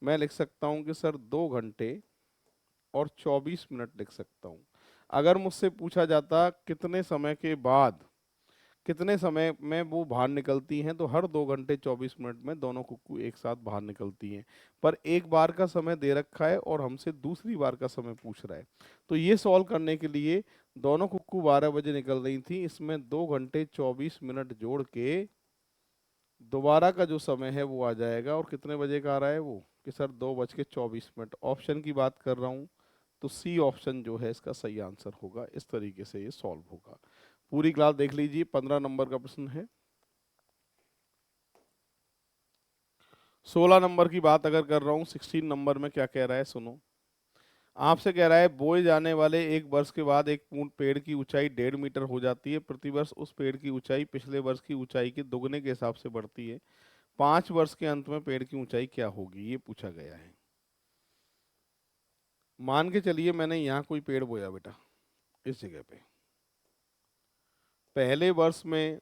मैं लिख सकता हूँ कि सर 2 घंटे और 24 मिनट लिख सकता हूँ। अगर मुझसे पूछा जाता कितने समय के बाद, कितने समय में वो बाहर निकलती हैं, तो हर 2 घंटे 24 मिनट में दोनों कुक्कू एक साथ बाहर निकलती हैं। पर एक बार का समय दे रखा है और हमसे दूसरी बार का समय पूछ रहा है, तो ये सॉल्व करने के लिए दोनों कुक्कू 12 बजे निकल रही थी, इसमें 2 घंटे 24 मिनट जोड़ के दोबारा का जो समय है वो आ जाएगा। और कितने बजे का आ रहा है वो, कि सर 2 बज के 24 मिनट। ऑप्शन की बात कर रहा हूँ, तो सी ऑप्शन जो है इसका सही आंसर होगा। इस तरीके से ये सॉल्व होगा। पूरी क्लास देख लीजिए। 15 नंबर का प्रश्न है। 16 नंबर की बात अगर कर रहा हूँ, 16 नंबर में क्या कह रहा है सुनो। आपसे कह रहा है बोए जाने वाले 1 वर्ष के बाद एक पूर्ण पेड़ की ऊंचाई 1.5 मीटर हो जाती है। प्रतिवर्ष उस पेड़ की ऊंचाई पिछले वर्ष की ऊंचाई के दोगुने के हिसाब से बढ़ती है। 5 वर्ष के अंत में पेड़ की ऊंचाई क्या होगी, ये पूछा गया है। मान के चलिए मैंने यहाँ कोई पेड़ बोया बेटा, इस जगह पे। पहले वर्ष में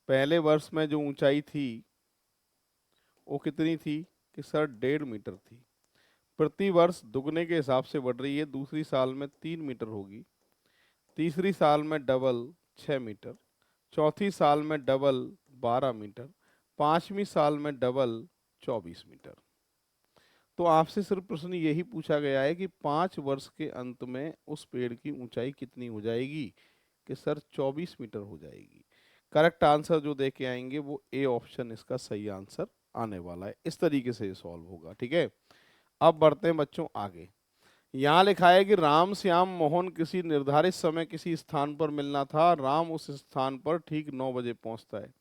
पहले वर्ष में जो ऊंचाई थी वो कितनी थी, कि सर 1.5 मीटर थी। प्रति वर्ष दुगने के हिसाब से बढ़ रही है। दूसरी साल में 3 मीटर होगी, तीसरी साल में डबल 6 मीटर, चौथी साल में डबल 12 मीटर, पांचवी साल में डबल 24 मीटर। तो आपसे सिर्फ प्रश्न यही पूछा गया है कि 5 वर्ष के अंत में उस पेड़ की ऊंचाई कितनी हो जाएगी, कि सर 24 मीटर हो जाएगी। करेक्ट आंसर जो दे के आएंगे वो ए ऑप्शन इसका सही आंसर आने वाला है। इस तरीके से ये सॉल्व होगा, ठीक है। अब बढ़ते हैं बच्चों आगे। यहाँ लिखा है कि राम श्याम मोहन किसी निर्धारित समय किसी स्थान पर मिलना था। राम उस स्थान पर ठीक 9 बजे पहुंचता है।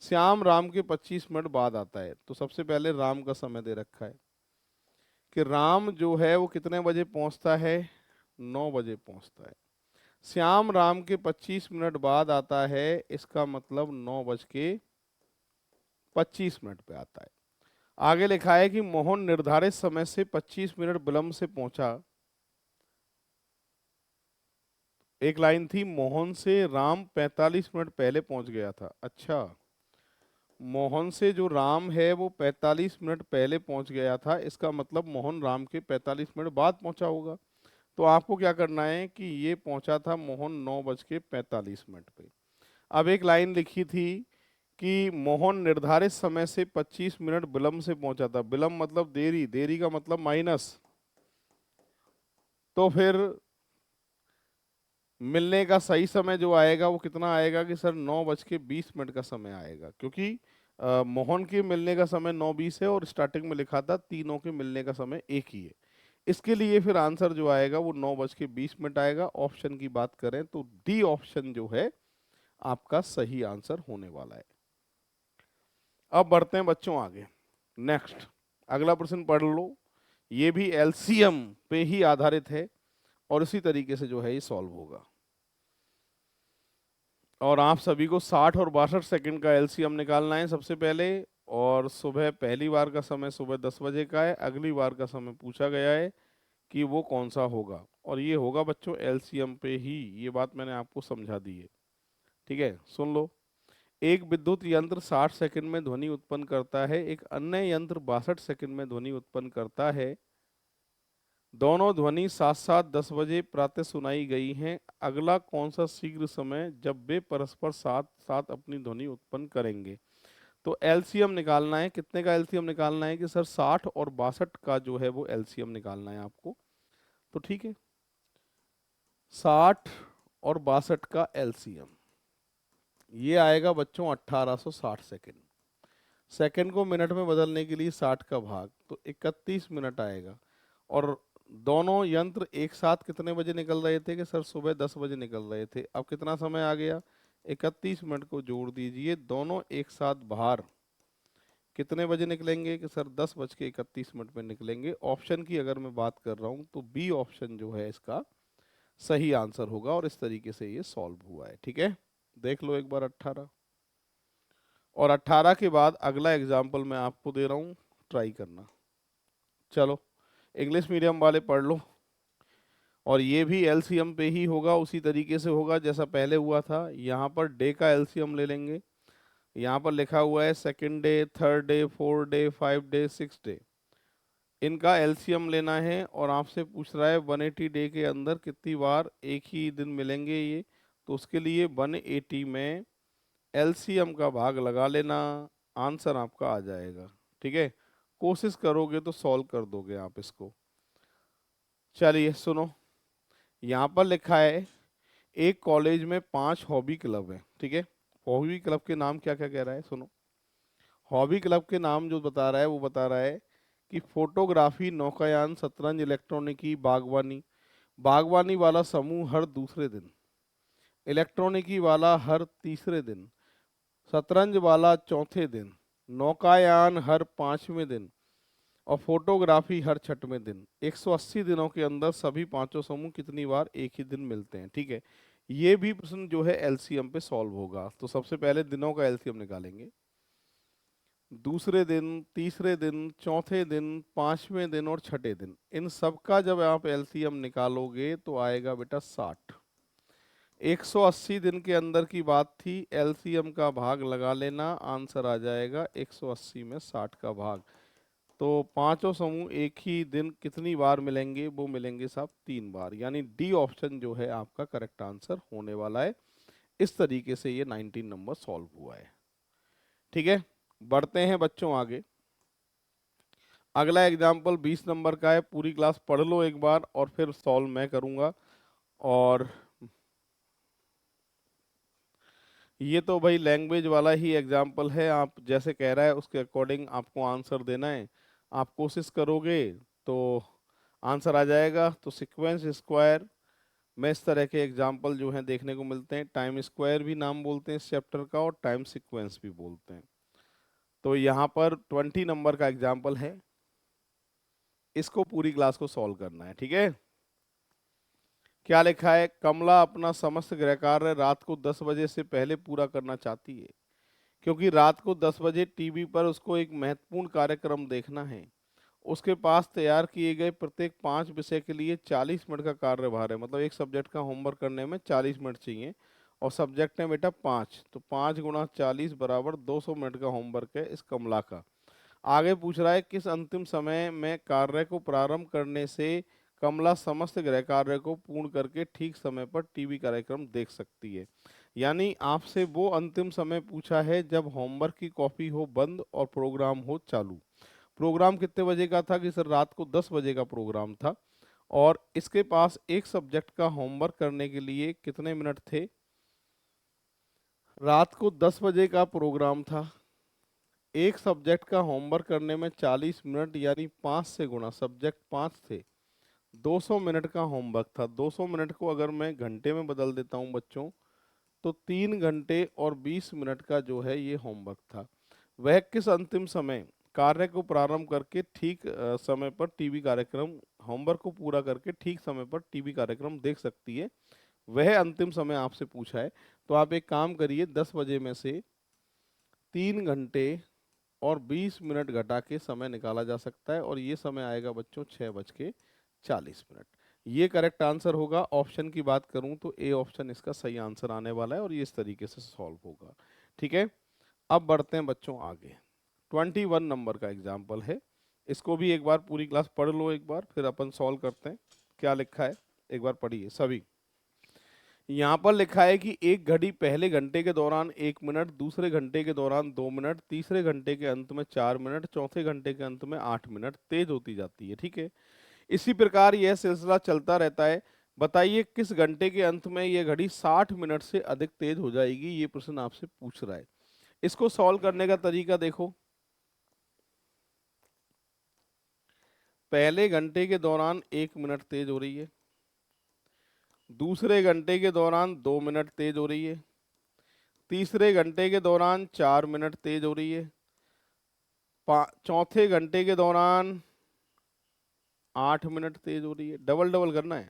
श्याम राम के 25 मिनट बाद आता है। तो सबसे पहले राम का समय दे रखा है कि राम जो है वो कितने बजे पहुंचता है, 9 बजे पहुंचता है। श्याम राम के 25 मिनट बाद आता है, इसका मतलब 9 बज के 25 मिनट पे आता है। आगे लिखा है कि मोहन निर्धारित समय से 25 मिनट विलंब से पहुंचा। एक लाइन थी, मोहन से राम 45 मिनट पहले पहुंच गया था। अच्छा, मोहन से जो राम है वो 45 मिनट पहले पहुंच गया था, इसका मतलब मोहन राम के 45 मिनट बाद पहुंचा होगा। तो आपको क्या करना है कि ये पहुंचा था मोहन 9 बज के 45 मिनट पे। अब एक लाइन लिखी थी कि मोहन निर्धारित समय से 25 मिनट विलंब से पहुंचा था। विलंब मतलब देरी, देरी का मतलब माइनस। तो फिर मिलने का सही समय जो आएगा वो कितना आएगा, कि सर 9 बज के 20 मिनट का समय आएगा। क्योंकि मोहन के मिलने का समय 9:20 है और स्टार्टिंग में लिखा था तीनों के मिलने का समय एक ही है। इसके लिए फिर आंसर जो आएगा वो 9:20 आएगा। ऑप्शन की बात करें तो डी ऑप्शन जो है आपका सही आंसर होने वाला है। अब बढ़ते हैं बच्चों आगे। नेक्स्ट अगला प्रश्न पढ़ लो। ये भी एलसीएम पे ही आधारित है और इसी तरीके से जो है ये सॉल्व होगा। और आप सभी को 60 और 62 सेकंड का एलसीएम निकालना है सबसे पहले। और सुबह पहली बार का समय सुबह 10 बजे का है। अगली बार का समय पूछा गया है कि वो कौन सा होगा, और ये होगा बच्चों एलसीएम पे ही। ये बात मैंने आपको समझा दी है, ठीक है। सुन लो। एक विद्युत यंत्र 60 सेकंड में ध्वनि उत्पन्न करता है, एक अन्य यंत्र 62 सेकंड में ध्वनि उत्पन्न करता है। दोनों ध्वनि साथ साथ 10 बजे प्रातः सुनाई गई हैं। अगला कौन सा शीघ्र समय जब वे परस्पर साथ साथ अपनी ध्वनि उत्पन्न करेंगे। तो एलसीएम निकालना है। कितने का एलसीएम निकालना है कि सर 60 और 62 का जो है वो एलसीएम निकालना है आपको। तो ठीक है, 60 और 62 का एलसीएम ये आएगा बच्चों 1860 सेकंड। सेकंड को मिनट में बदलने के लिए 60 का भाग तो 31 मिनट आएगा। और दोनों यंत्र एक साथ कितने बजे निकल रहे थे कि सर सुबह 10 बजे निकल रहे थे। अब कितना समय आ गया, 31 मिनट को जोड़ दीजिए। दोनों एक साथ बाहर कितने बजे निकलेंगे कि सर 10:31 में निकलेंगे। ऑप्शन की अगर मैं बात कर रहा हूँ तो बी ऑप्शन जो है इसका सही आंसर होगा, और इस तरीके से ये सॉल्व हुआ है, ठीक है। देख लो एक बार 18 और 18 के बाद अगला एग्जाम्पल मैं आपको दे रहा हूँ, ट्राई करना। चलो इंग्लिश मीडियम वाले पढ़ लो। और ये भी एलसीएम पे ही होगा, उसी तरीके से होगा जैसा पहले हुआ था। यहाँ पर डे का एलसीएम ले लेंगे। यहाँ पर लिखा हुआ है second day, third day, fourth day, 5 day, 6 day, इनका एलसीएम लेना है। और आपसे पूछ रहा है 180 डे के अंदर कितनी बार एक ही दिन मिलेंगे ये। तो उसके लिए 180 में एलसीएम का भाग लगा लेना, आंसर आपका आ जाएगा, ठीक है। कोशिश करोगे तो सॉल्व कर दोगे आप इसको। चलिए सुनो, यहाँ पर लिखा है एक कॉलेज में 5 हॉबी क्लब हैं, ठीक है। हॉबी क्लब के नाम क्या क्या कह रहा है, सुनो। हॉबी क्लब के नाम जो बता रहा है वो बता रहा है कि फोटोग्राफी, नौकायान, शतरंज, इलेक्ट्रॉनिकी, बागवानी। बागवानी वाला समूह हर दूसरे दिन, इलेक्ट्रॉनिकी वाला हर तीसरे दिन, शतरंज वाला चौथे दिन, नौकायान हर 5वें दिन और फोटोग्राफी हर 6वें दिन। 180 दिनों के अंदर सभी पांचों समूह कितनी बार एक ही दिन मिलते हैं, ठीक है। ये भी प्रश्न जो है एलसीएम पे सॉल्व होगा। तो सबसे पहले दिनों का एलसीएम निकालेंगे। दूसरे दिन, तीसरे दिन, चौथे दिन, 5वें दिन और 6ठे दिन, इन सब का जब आप एलसीएम निकालोगे तो आएगा बेटा 60। 180 दिन के अंदर की बात थी, एलसीएम का भाग लगा लेना, आंसर आ जाएगा 180 में 60 का भाग। तो पांचों समूह एक ही दिन कितनी बार मिलेंगे, वो मिलेंगे साहब 3 बार, यानी डी ऑप्शन जो है आपका करेक्ट आंसर होने वाला है। इस तरीके से ये 19 नंबर सॉल्व हुआ है, ठीक है। बढ़ते हैं बच्चों आगे। अगला एग्जाम्पल 20 नंबर का है। पूरी क्लास पढ़ लो एक बार और फिर सॉल्व मैं करूंगा। और ये तो भाई लैंग्वेज वाला ही एग्जाम्पल है, आप जैसे कह रहा है उसके अकॉर्डिंग आपको आंसर देना है। आप कोशिश करोगे तो आंसर आ जाएगा। तो सीक्वेंस स्क्वायर में इस तरह के एग्जाम्पल जो हैं देखने को मिलते हैं। टाइम स्क्वायर भी नाम बोलते हैं इस चैप्टर का, और टाइम सीक्वेंस भी बोलते हैं। तो यहाँ पर 20 नंबर का एग्जाम्पल है, इसको पूरी क्लास को सॉल्व करना है, ठीक है। क्या लिखा है, कमला अपना समस्त गृह कार्य रात को 10 बजे से पहले पूरा करना चाहती है, क्योंकि रात को 10 बजे टीवी पर उसको एक महत्वपूर्ण कार्यक्रम देखना है। उसके पास तैयार किए गए प्रत्येक 5 विषय के लिए 40 मिनट का कार्यभार है। मतलब एक सब्जेक्ट का होमवर्क करने में 40 मिनट चाहिए, और सब्जेक्ट है बेटा 5, तो 5 गुणा 40 बराबर 200 मिनट का होमवर्क है इस कमला का। आगे पूछ रहा है किस अंतिम समय में कार्य को प्रारंभ करने से कमला समस्त गृह कार्य को पूर्ण करके ठीक समय पर टीवी कार्यक्रम देख सकती है। यानी आपसे वो अंतिम समय पूछा है जब होमवर्क की कॉपी हो बंद और प्रोग्राम हो चालू। प्रोग्राम कितने बजे का था कि सर रात को 10 बजे का प्रोग्राम था, और इसके पास एक सब्जेक्ट का होमवर्क करने के लिए कितने मिनट थे। रात को 10 बजे का प्रोग्राम था, एक सब्जेक्ट का होमवर्क करने में 40 मिनट, यानी 5 से गुणा, सब्जेक्ट 5 थे 200 मिनट का होमवर्क था। 200 मिनट को अगर मैं घंटे में बदल देता हूँ बच्चों, तो 3 घंटे और 20 मिनट का जो है ये होमवर्क था। वह किस अंतिम समय कार्य को प्रारंभ करके ठीक समय पर टीवी कार्यक्रम, होमवर्क को पूरा करके ठीक समय पर टीवी कार्यक्रम देख सकती है, वह अंतिम समय आपसे पूछा है। तो आप एक काम करिए, 10 बजे में से 3 घंटे और 20 मिनट घटा के समय निकाला जा सकता है, और ये समय आएगा बच्चों 6:40। ये करेक्ट आंसर होगा। ऑप्शन की बात करूं तो ए ऑप्शन इसका सही आंसर आने वाला है, और ये इस तरीके से सॉल्व होगा। ठीक है, अब बढ़ते हैं बच्चों आगे। 21 नंबर का एग्जाम्पल है, इसको भी एक बार पूरी क्लास पढ़ लो, एक बार फिर अपन सॉल्व करते हैं। क्या लिखा है एक बार पढ़िए सभी। यहाँ पर लिखा है कि एक घड़ी पहले घंटे के दौरान 1 मिनट, दूसरे घंटे के दौरान 2 मिनट, तीसरे घंटे के अंत में 4 मिनट, चौथे घंटे के अंत में 8 मिनट तेज होती जाती है। ठीक है, इसी प्रकार यह सिलसिला चलता रहता है। बताइए किस घंटे के अंत में यह घड़ी 60 मिनट से अधिक तेज हो जाएगी, ये प्रश्न आपसे पूछ रहा है। इसको सॉल्व करने का तरीका देखो। पहले घंटे के दौरान 1 मिनट तेज हो रही है, दूसरे घंटे के दौरान 2 मिनट तेज हो रही है, तीसरे घंटे के दौरान 4 मिनट तेज हो रही है, चौथे घंटे के दौरान 8 मिनट तेज हो रही है, डबल डबल करना है।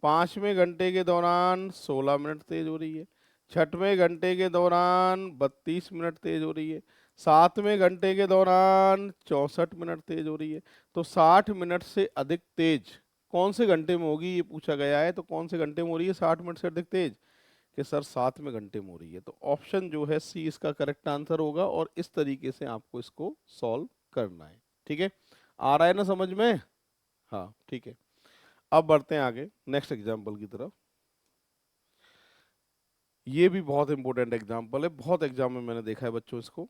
पांचवें घंटे के दौरान 16 मिनट तेज हो रही है, छठवें घंटे के दौरान 32 मिनट तेज हो रही है, सातवें घंटे के दौरान 64 मिनट तेज हो रही है। तो 60 मिनट से अधिक तेज कौन से घंटे में होगी, ये पूछा गया है। तो कौन से घंटे में हो रही है 60 मिनट से अधिक तेज? कि सर 7वें घंटे में हो रही है। तो ऑप्शन जो है सी इसका करेक्ट आंसर होगा, और इस तरीके से आपको इसको सॉल्व करना है। ठीक है, आ रहा है ना समझ में? हाँ ठीक है, अब बढ़ते हैं आगे नेक्स्ट एग्जाम्पल की तरफ। ये भी बहुत इंपॉर्टेंट एग्जाम्पल है, बहुत एग्जाम में मैंने देखा है बच्चों इसको।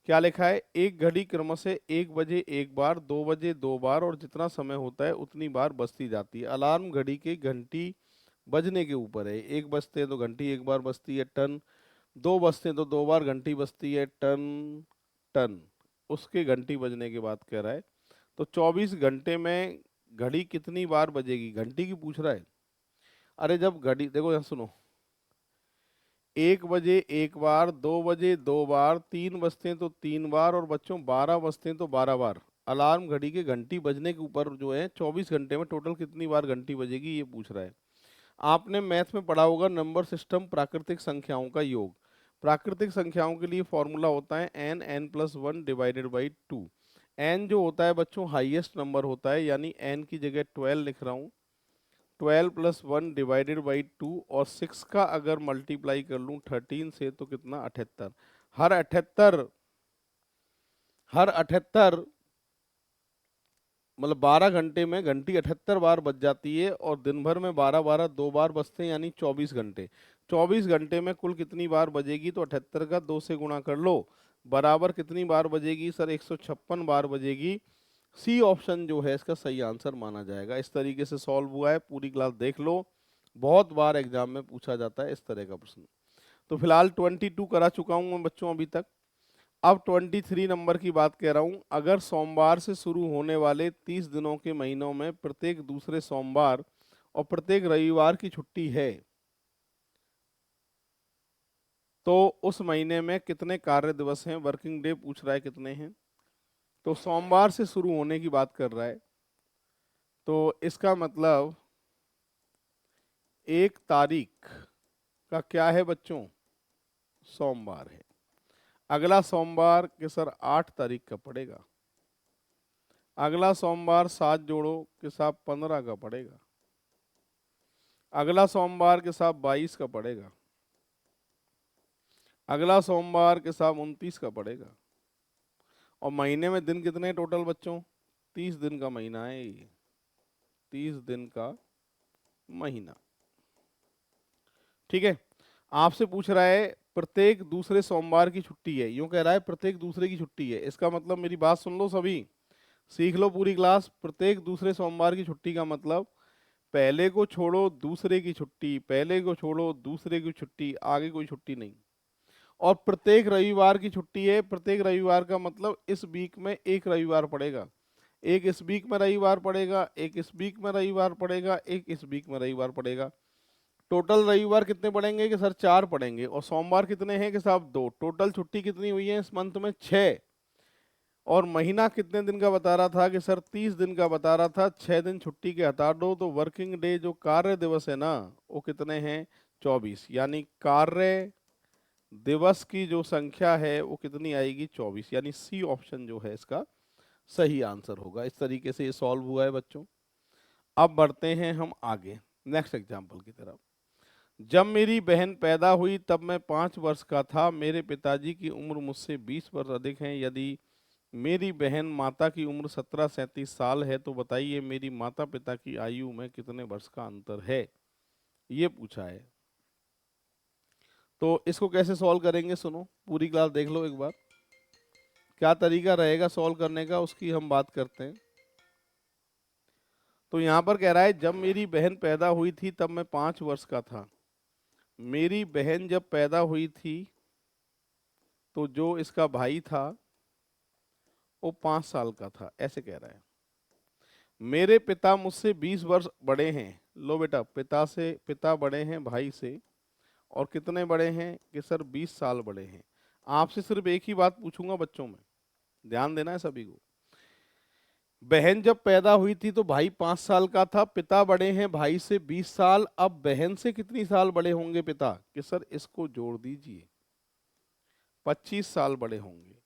क्या लिखा है? एक घड़ी क्रम से 1 बजे एक बार, 2 बजे 2 बार, और जितना समय होता है उतनी बार बजती जाती है। अलार्म घड़ी के घंटी बजने के ऊपर है। 1 बजते हैं तो घंटी एक बार बजती है, टन। 2 बजते हैं तो 2 बार घंटी बजती है, टन टन। उसके घंटी बजने के बाद कह रहा है, तो 24 घंटे में घड़ी कितनी बार बजेगी, घंटी की पूछ रहा है। अरे जब घड़ी देखो यहाँ सुनो, 1 बजे एक बार, 2 बजे 2 बार, 3 बजते हैं तो 3 बार, और बच्चों 12 बजते हैं तो 12 बार। अलार्म घड़ी के घंटी बजने के ऊपर जो है 24 घंटे में टोटल कितनी बार घंटी बजेगी, ये पूछ रहा है। आपने मैथ में पढ़ा होगा नंबर सिस्टम, प्राकृतिक संख्याओं का योग। प्राकृतिक संख्याओं के लिए फॉर्मूला होता है n+1 डिवाइडेड बाई 2। n जो होता है बच्चों हाईएस्ट नंबर होता है, यानी n की जगह 12 लिख रहा हूँ। 12+1 डिवाइडेड बाई 2, और 6 का अगर मल्टीप्लाई कर लूँ 13 से तो कितना, 78। हर अठहत्तर मतलब 12 घंटे में घंटी 78 बार बज जाती है, और दिन भर में 12 12 2 बार बजते हैं, यानी 24 घंटे। 24 घंटे में कुल कितनी बार बजेगी, तो 78 का 2 से गुणा कर लो, बराबर कितनी बार बजेगी सर, 156 बार बजेगी। सी ऑप्शन जो है इसका सही आंसर माना जाएगा। इस तरीके से सॉल्व हुआ है, पूरी क्लास देख लो, बहुत बार एग्जाम में पूछा जाता है इस तरह का प्रश्न। तो फिलहाल 22 करा चुका हूं मैं बच्चों अभी तक। अब 23 नंबर की बात कह रहा हूं। अगर सोमवार से शुरू होने वाले 30 दिनों के महीनों में प्रत्येक दूसरे सोमवार और प्रत्येक रविवार की छुट्टी है, तो उस महीने में कितने कार्य दिवस हैं, वर्किंग डे पूछ रहा है कितने हैं। तो सोमवार से शुरू होने की बात कर रहा है, तो इसका मतलब 1 तारीख का क्या है बच्चों, सोमवार है। अगला सोमवार के सर 8 तारीख का पड़ेगा। अगला सोमवार 7 जोड़ो के साथ 15 का पड़ेगा। अगला सोमवार के साथ 22 का पड़ेगा। अगला सोमवार के साथ 29 का पड़ेगा। और महीने में दिन कितने टोटल बच्चों, 30 दिन का महीना है ये, 30 दिन का महीना। ठीक है, आपसे पूछ रहा है प्रत्येक दूसरे सोमवार की छुट्टी है, यूं कह रहा है प्रत्येक दूसरे की छुट्टी है। इसका मतलब मेरी बात सुन लो सभी, सीख लो पूरी क्लास। प्रत्येक दूसरे सोमवार की छुट्टी का मतलब पहले को छोड़ो दूसरे की छुट्टी, पहले को छोड़ो दूसरे की छुट्टी, आगे कोई छुट्टी नहीं। और प्रत्येक रविवार की छुट्टी है, प्रत्येक रविवार का मतलब इस वीक में एक रविवार पड़ेगा। एक इस वीक में रविवार पड़ेगा, एक इस वीक में रविवार पड़ेगा, एक इस वीक में रविवार पड़ेगा। टोटल रविवार कितने पड़ेंगे कि सर 4 पड़ेंगे, और सोमवार कितने हैं कि साहब 2। टोटल छुट्टी कितनी हुई है इस मंथ में 6। और महीना कितने दिन का बता रहा था कि सर 30 दिन का बता रहा था। 6 दिन छुट्टी के हटा दो तो वर्किंग डे जो कार्य दिवस है ना वो कितने हैं 24। यानी कार्य दिवस की जो संख्या है वो कितनी आएगी 24। यानी सी ऑप्शन जो है इसका सही आंसर होगा। इस तरीके से ये सॉल्व हुआ है बच्चों। अब बढ़ते हैं हम आगे नेक्स्ट एग्जाम्पल की तरफ। जब मेरी बहन पैदा हुई तब मैं 5 वर्ष का था। मेरे पिताजी की उम्र मुझसे 20 वर्ष अधिक है। यदि मेरी बहन माता की उम्र 17-37 साल है तो बताइए मेरी माता पिता की आयु में कितने वर्ष का अंतर है, ये पूछा है। तो इसको कैसे सॉल्व करेंगे सुनो, पूरी क्लास देख लो एक बार। क्या तरीका रहेगा सॉल्व करने का उसकी हम बात करते हैं। तो यहां पर कह रहा है जब मेरी बहन पैदा हुई थी तब मैं 5 वर्ष का था। मेरी बहन जब पैदा हुई थी तो जो इसका भाई था वो 5 साल का था, ऐसे कह रहा है। मेरे पिता मुझसे 20 वर्ष बड़े हैं। लो बेटा, पिता बड़े हैं भाई से, और कितने बड़े हैं कि सर 20 साल बड़े हैं। आपसे सिर्फ एक ही बात पूछूंगा बच्चों में, ध्यान देना है सभी को। बहन जब पैदा हुई थी तो भाई 5 साल का था, पिता बड़े हैं भाई से 20 साल। अब बहन से कितनी साल बड़े होंगे पिता कि सर इसको जोड़ दीजिए, 25 साल बड़े होंगे।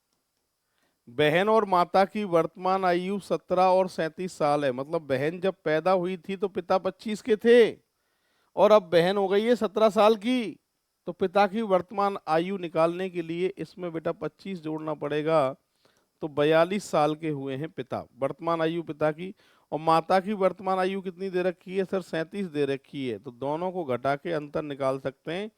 बहन और माता की वर्तमान आयु 17 और 37 साल है। मतलब बहन जब पैदा हुई थी तो पिता 25 के थे, और अब बहन हो गई है 17 साल की। तो पिता की वर्तमान आयु निकालने के लिए इसमें बेटा 25 जोड़ना पड़ेगा। तो 42 साल के हुए हैं पिता, वर्तमान आयु पिता की। और माता की वर्तमान आयु कितनी दे रखी है सर 37 दे रखी है। तो दोनों को घटा के अंतर निकाल सकते हैं।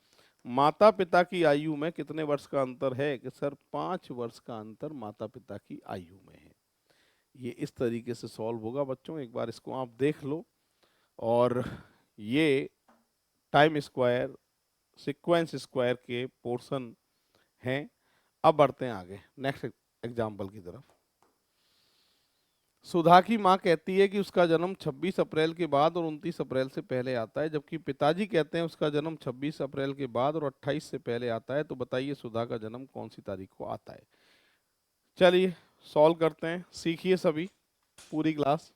माता पिता की आयु में कितने वर्ष का अंतर है कि सर 5 वर्ष का अंतर माता पिता की आयु में है। ये इस तरीके से सॉल्व होगा बच्चों, एक बार इसको आप देख लो। और ये टाइम स्क्वायर सीक्वेंस स्क्वायर के पोर्शन हैं। अब बढ़ते हैं आगे नेक्स्ट एग्जाम्पल की तरफ। सुधा की मां कहती है कि उसका जन्म 26 अप्रैल के बाद और 29 अप्रैल से पहले आता है, जबकि पिताजी कहते हैं उसका जन्म 26 अप्रैल के बाद और 28 से पहले आता है। तो बताइए सुधा का जन्म कौन सी तारीख को आता है। चलिए सॉल्व करते हैं, सीखिए सभी पूरी क्लास।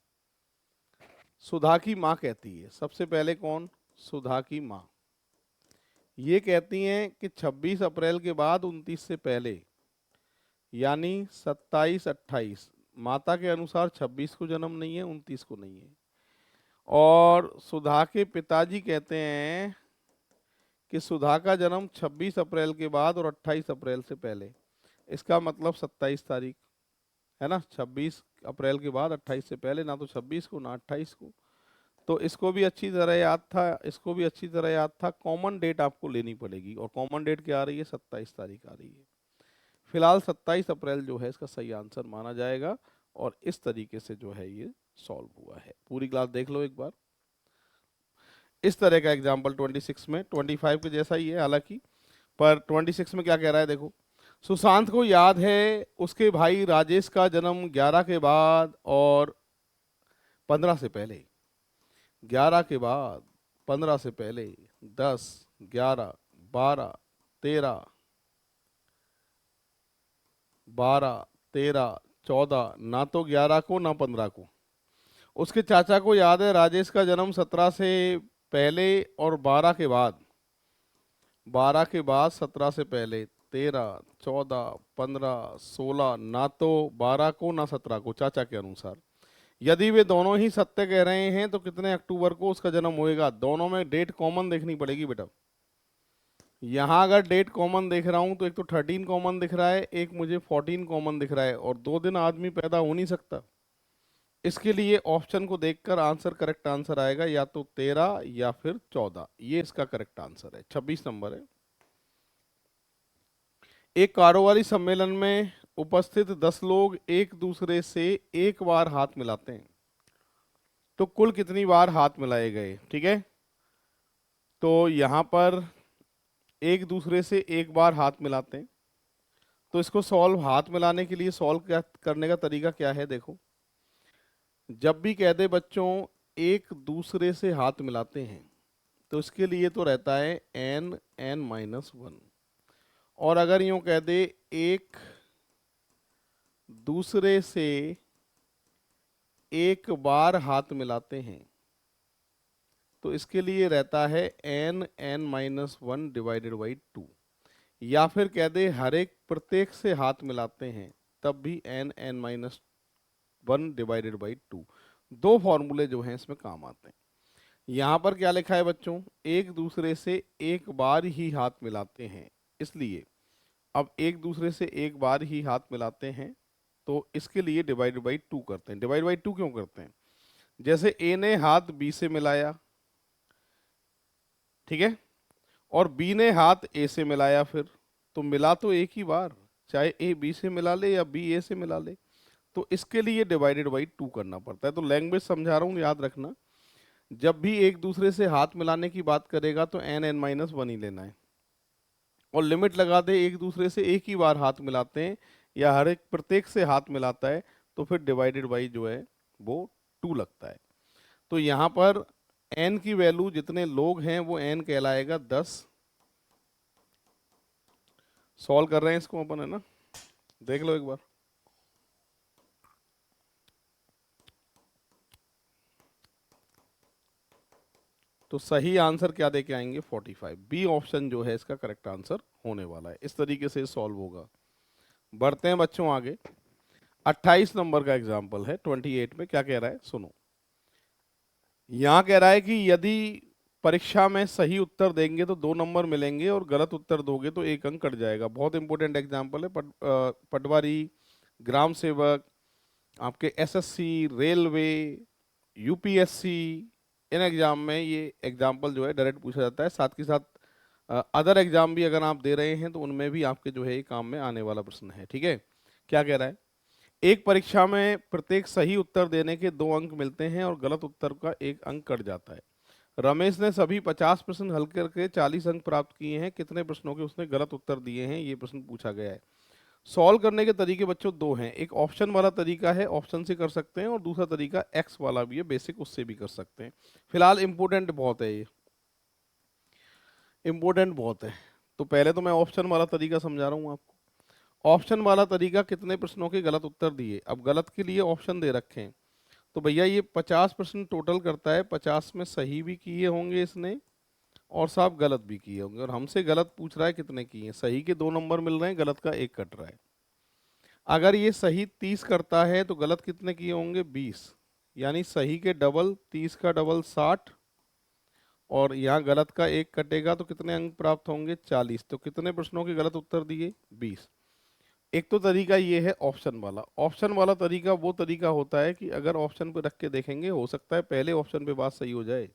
सुधा की मां कहती है, सबसे पहले कौन, सुधा की मां ये कहती हैं कि 26 अप्रैल के बाद 29 से पहले, यानी 27-28। माता के अनुसार 26 को जन्म नहीं है, 29 को नहीं है। और सुधा के पिताजी कहते हैं कि सुधा का जन्म 26 अप्रैल के बाद और 28 अप्रैल से पहले। इसका मतलब 27 तारीख है ना, 26 अप्रैल के बाद 28 से पहले, ना तो 26 को ना 28 को। तो इसको भी अच्छी तरह याद था, इसको भी अच्छी तरह याद था। कॉमन डेट आपको लेनी पड़ेगी, और कॉमन डेट क्या आ रही है 27 तारीख आ रही है। फिलहाल 27 अप्रैल जो है इसका सही आंसर माना जाएगा। और इस तरीके से जो है ये सॉल्व हुआ है। पूरी क्लास देख लो एक बार। इस तरह का एग्जाम्पल 26 में 25 के जैसा ही है हालांकि, पर 26 में क्या कह रहा है देखो। सुशांत को याद है उसके भाई राजेश का जन्म 11 के बाद और 15 से पहले। 11 के बाद 15 से पहले 10, 11, 12, 13, 12, 13, 14, ना तो 11 को ना 15 को। उसके चाचा को याद है राजेश का जन्म 17 से पहले और 12 के बाद। 12 के बाद 17 से पहले 13, 14, 15, 16, ना तो 12 को ना 17 को चाचा के अनुसार। यदि वे दोनों ही सत्य कह रहे हैं तो कितने अक्टूबर को उसका जन्म होएगा। दोनों में डेट कॉमन देखनी पड़ेगी बेटा। यहाँ अगर डेट कॉमन देख रहा हूँ तो एक तो 13 कॉमन दिख रहा है, एक मुझे 14 कॉमन दिख रहा है, और 2 दिन आदमी पैदा हो नहीं सकता। इसके लिए ऑप्शन को देखकर आंसर करेक्ट आंसर आएगा, या तो 13 या फिर 14। ये इसका करेक्ट आंसर है, 26 नंबर है। एक कारोबारी सम्मेलन में उपस्थित 10 लोग एक दूसरे से एक बार हाथ मिलाते हैं, तो कुल कितनी बार हाथ मिलाए गए। ठीक है, तो यहां पर एक दूसरे से एक बार हाथ मिलाते हैं। तो इसको सॉल्व, हाथ मिलाने के लिए सॉल्व करने का तरीका क्या है देखो। जब भी कह दे बच्चों एक दूसरे से हाथ मिलाते हैं, तो इसके लिए तो रहता है एन एन माइनस वन। और अगर यूं कह दे एक दूसरे से एक बार हाथ मिलाते हैं, तो इसके लिए रहता है N N minus one divided by two. या फिर कह दे हर एक प्रत्येक से हाथ मिलाते हैं, तब भी N N minus one divided by two. दो फॉर्मूले जो हैं इसमें काम आते हैं। यहाँ पर क्या लिखा है बच्चों, एक दूसरे से एक बार ही हाथ मिलाते हैं, इसलिए अब एक दूसरे से एक बार ही हाथ मिलाते हैं, तो इसके लिए डिवाइड बाई टू करते हैं। डिवाइड बाई टू क्यों करते हैं? जैसे ए ने हाथ बी से मिलाया, ठीक है, और बी ने हाथ ए से मिलाया, फिर तो मिला तो एक ही बार, चाहे ए बी से मिला ले या बी ए से मिला ले, तो इसके लिए डिवाइडेड बाई टू करना पड़ता है। तो लैंग्वेज समझा रहा हूँ, याद रखना, जब भी एक दूसरे से हाथ मिलाने की बात करेगा तो एन एन माइनस वन ही लेना है, और लिमिट लगा दे एक दूसरे से एक ही बार हाथ मिलाते हैं या हर एक प्रत्येक से हाथ मिलाता है, तो फिर डिवाइडेड बाई जो है वो टू लगता है। तो यहाँ पर एन की वैल्यू जितने लोग हैं वो एन कहलाएगा 10। सॉल्व कर रहे हैं इसको अपन, है ना, देख लो एक बार। तो सही आंसर क्या दे के आएंगे? 45। बी ऑप्शन जो है इसका करेक्ट आंसर होने वाला है। इस तरीके से सॉल्व होगा। बढ़ते हैं बच्चों आगे। 28 नंबर का एग्जाम्पल है 28 में। क्या कह रहा है सुनो। यहां कह रहा है कि यदि परीक्षा में सही उत्तर देंगे तो 2 नंबर मिलेंगे और गलत उत्तर दोगे तो 1 अंक कट जाएगा। बहुत इंपॉर्टेंट एग्जाम्पल है। पटवारी, ग्राम सेवक, आपके SSC, railway, UPSC, in exam में ये एग्जाम्पल जो है डायरेक्ट पूछा जाता है। साथ के साथ अदर एग्जाम भी अगर आप दे रहे हैं तो उनमें भी आपके जो है ये काम में आने वाला प्रश्न है। ठीक है, क्या कह रहा है? एक परीक्षा में प्रत्येक सही उत्तर देने के 2 अंक मिलते हैं और गलत उत्तर का 1 अंक कट जाता है। रमेश ने सभी 50 प्रश्न हल करके 40 अंक प्राप्त किए हैं। कितने प्रश्नों के उसने गलत उत्तर दिए हैं, ये प्रश्न पूछा गया है। सॉल्व करने के तरीके बच्चों 2 हैं। एक ऑप्शन वाला तरीका है, ऑप्शन से कर सकते हैं, और दूसरा तरीका एक्स वाला भी है, बेसिक, उससे भी कर सकते हैं। फिलहाल इंपॉर्टेंट बहुत है, ये इंपॉर्टेंट बहुत है। तो पहले तो मैं ऑप्शन वाला तरीका समझा रहा हूँ आपको। ऑप्शन वाला तरीका, कितने प्रश्नों के गलत उत्तर दिए। अब गलत के लिए ऑप्शन दे रखे हैं, तो भैया ये 50 प्रश्न टोटल करता है। 50 में सही भी किए होंगे इसने और साफ गलत भी किए होंगे, और हमसे गलत पूछ रहा है कितने किए। सही के 2 नंबर मिल रहे हैं, गलत का 1 कट रहा है। अगर ये सही 30 करता है तो गलत कितने किए होंगे? 20। यानी सही के डबल, 30 का डबल 60, और यहाँ गलत का 1 कटेगा तो कितने अंक प्राप्त होंगे? 40। तो कितने प्रश्नों के गलत उत्तर दिए? 20। एक तो तरीका ये है ऑप्शन वाला। ऑप्शन वाला तरीका वो तरीका होता है कि अगर ऑप्शन पे रख के देखेंगे, हो सकता है पहले ऑप्शन पे बात सही हो जाए,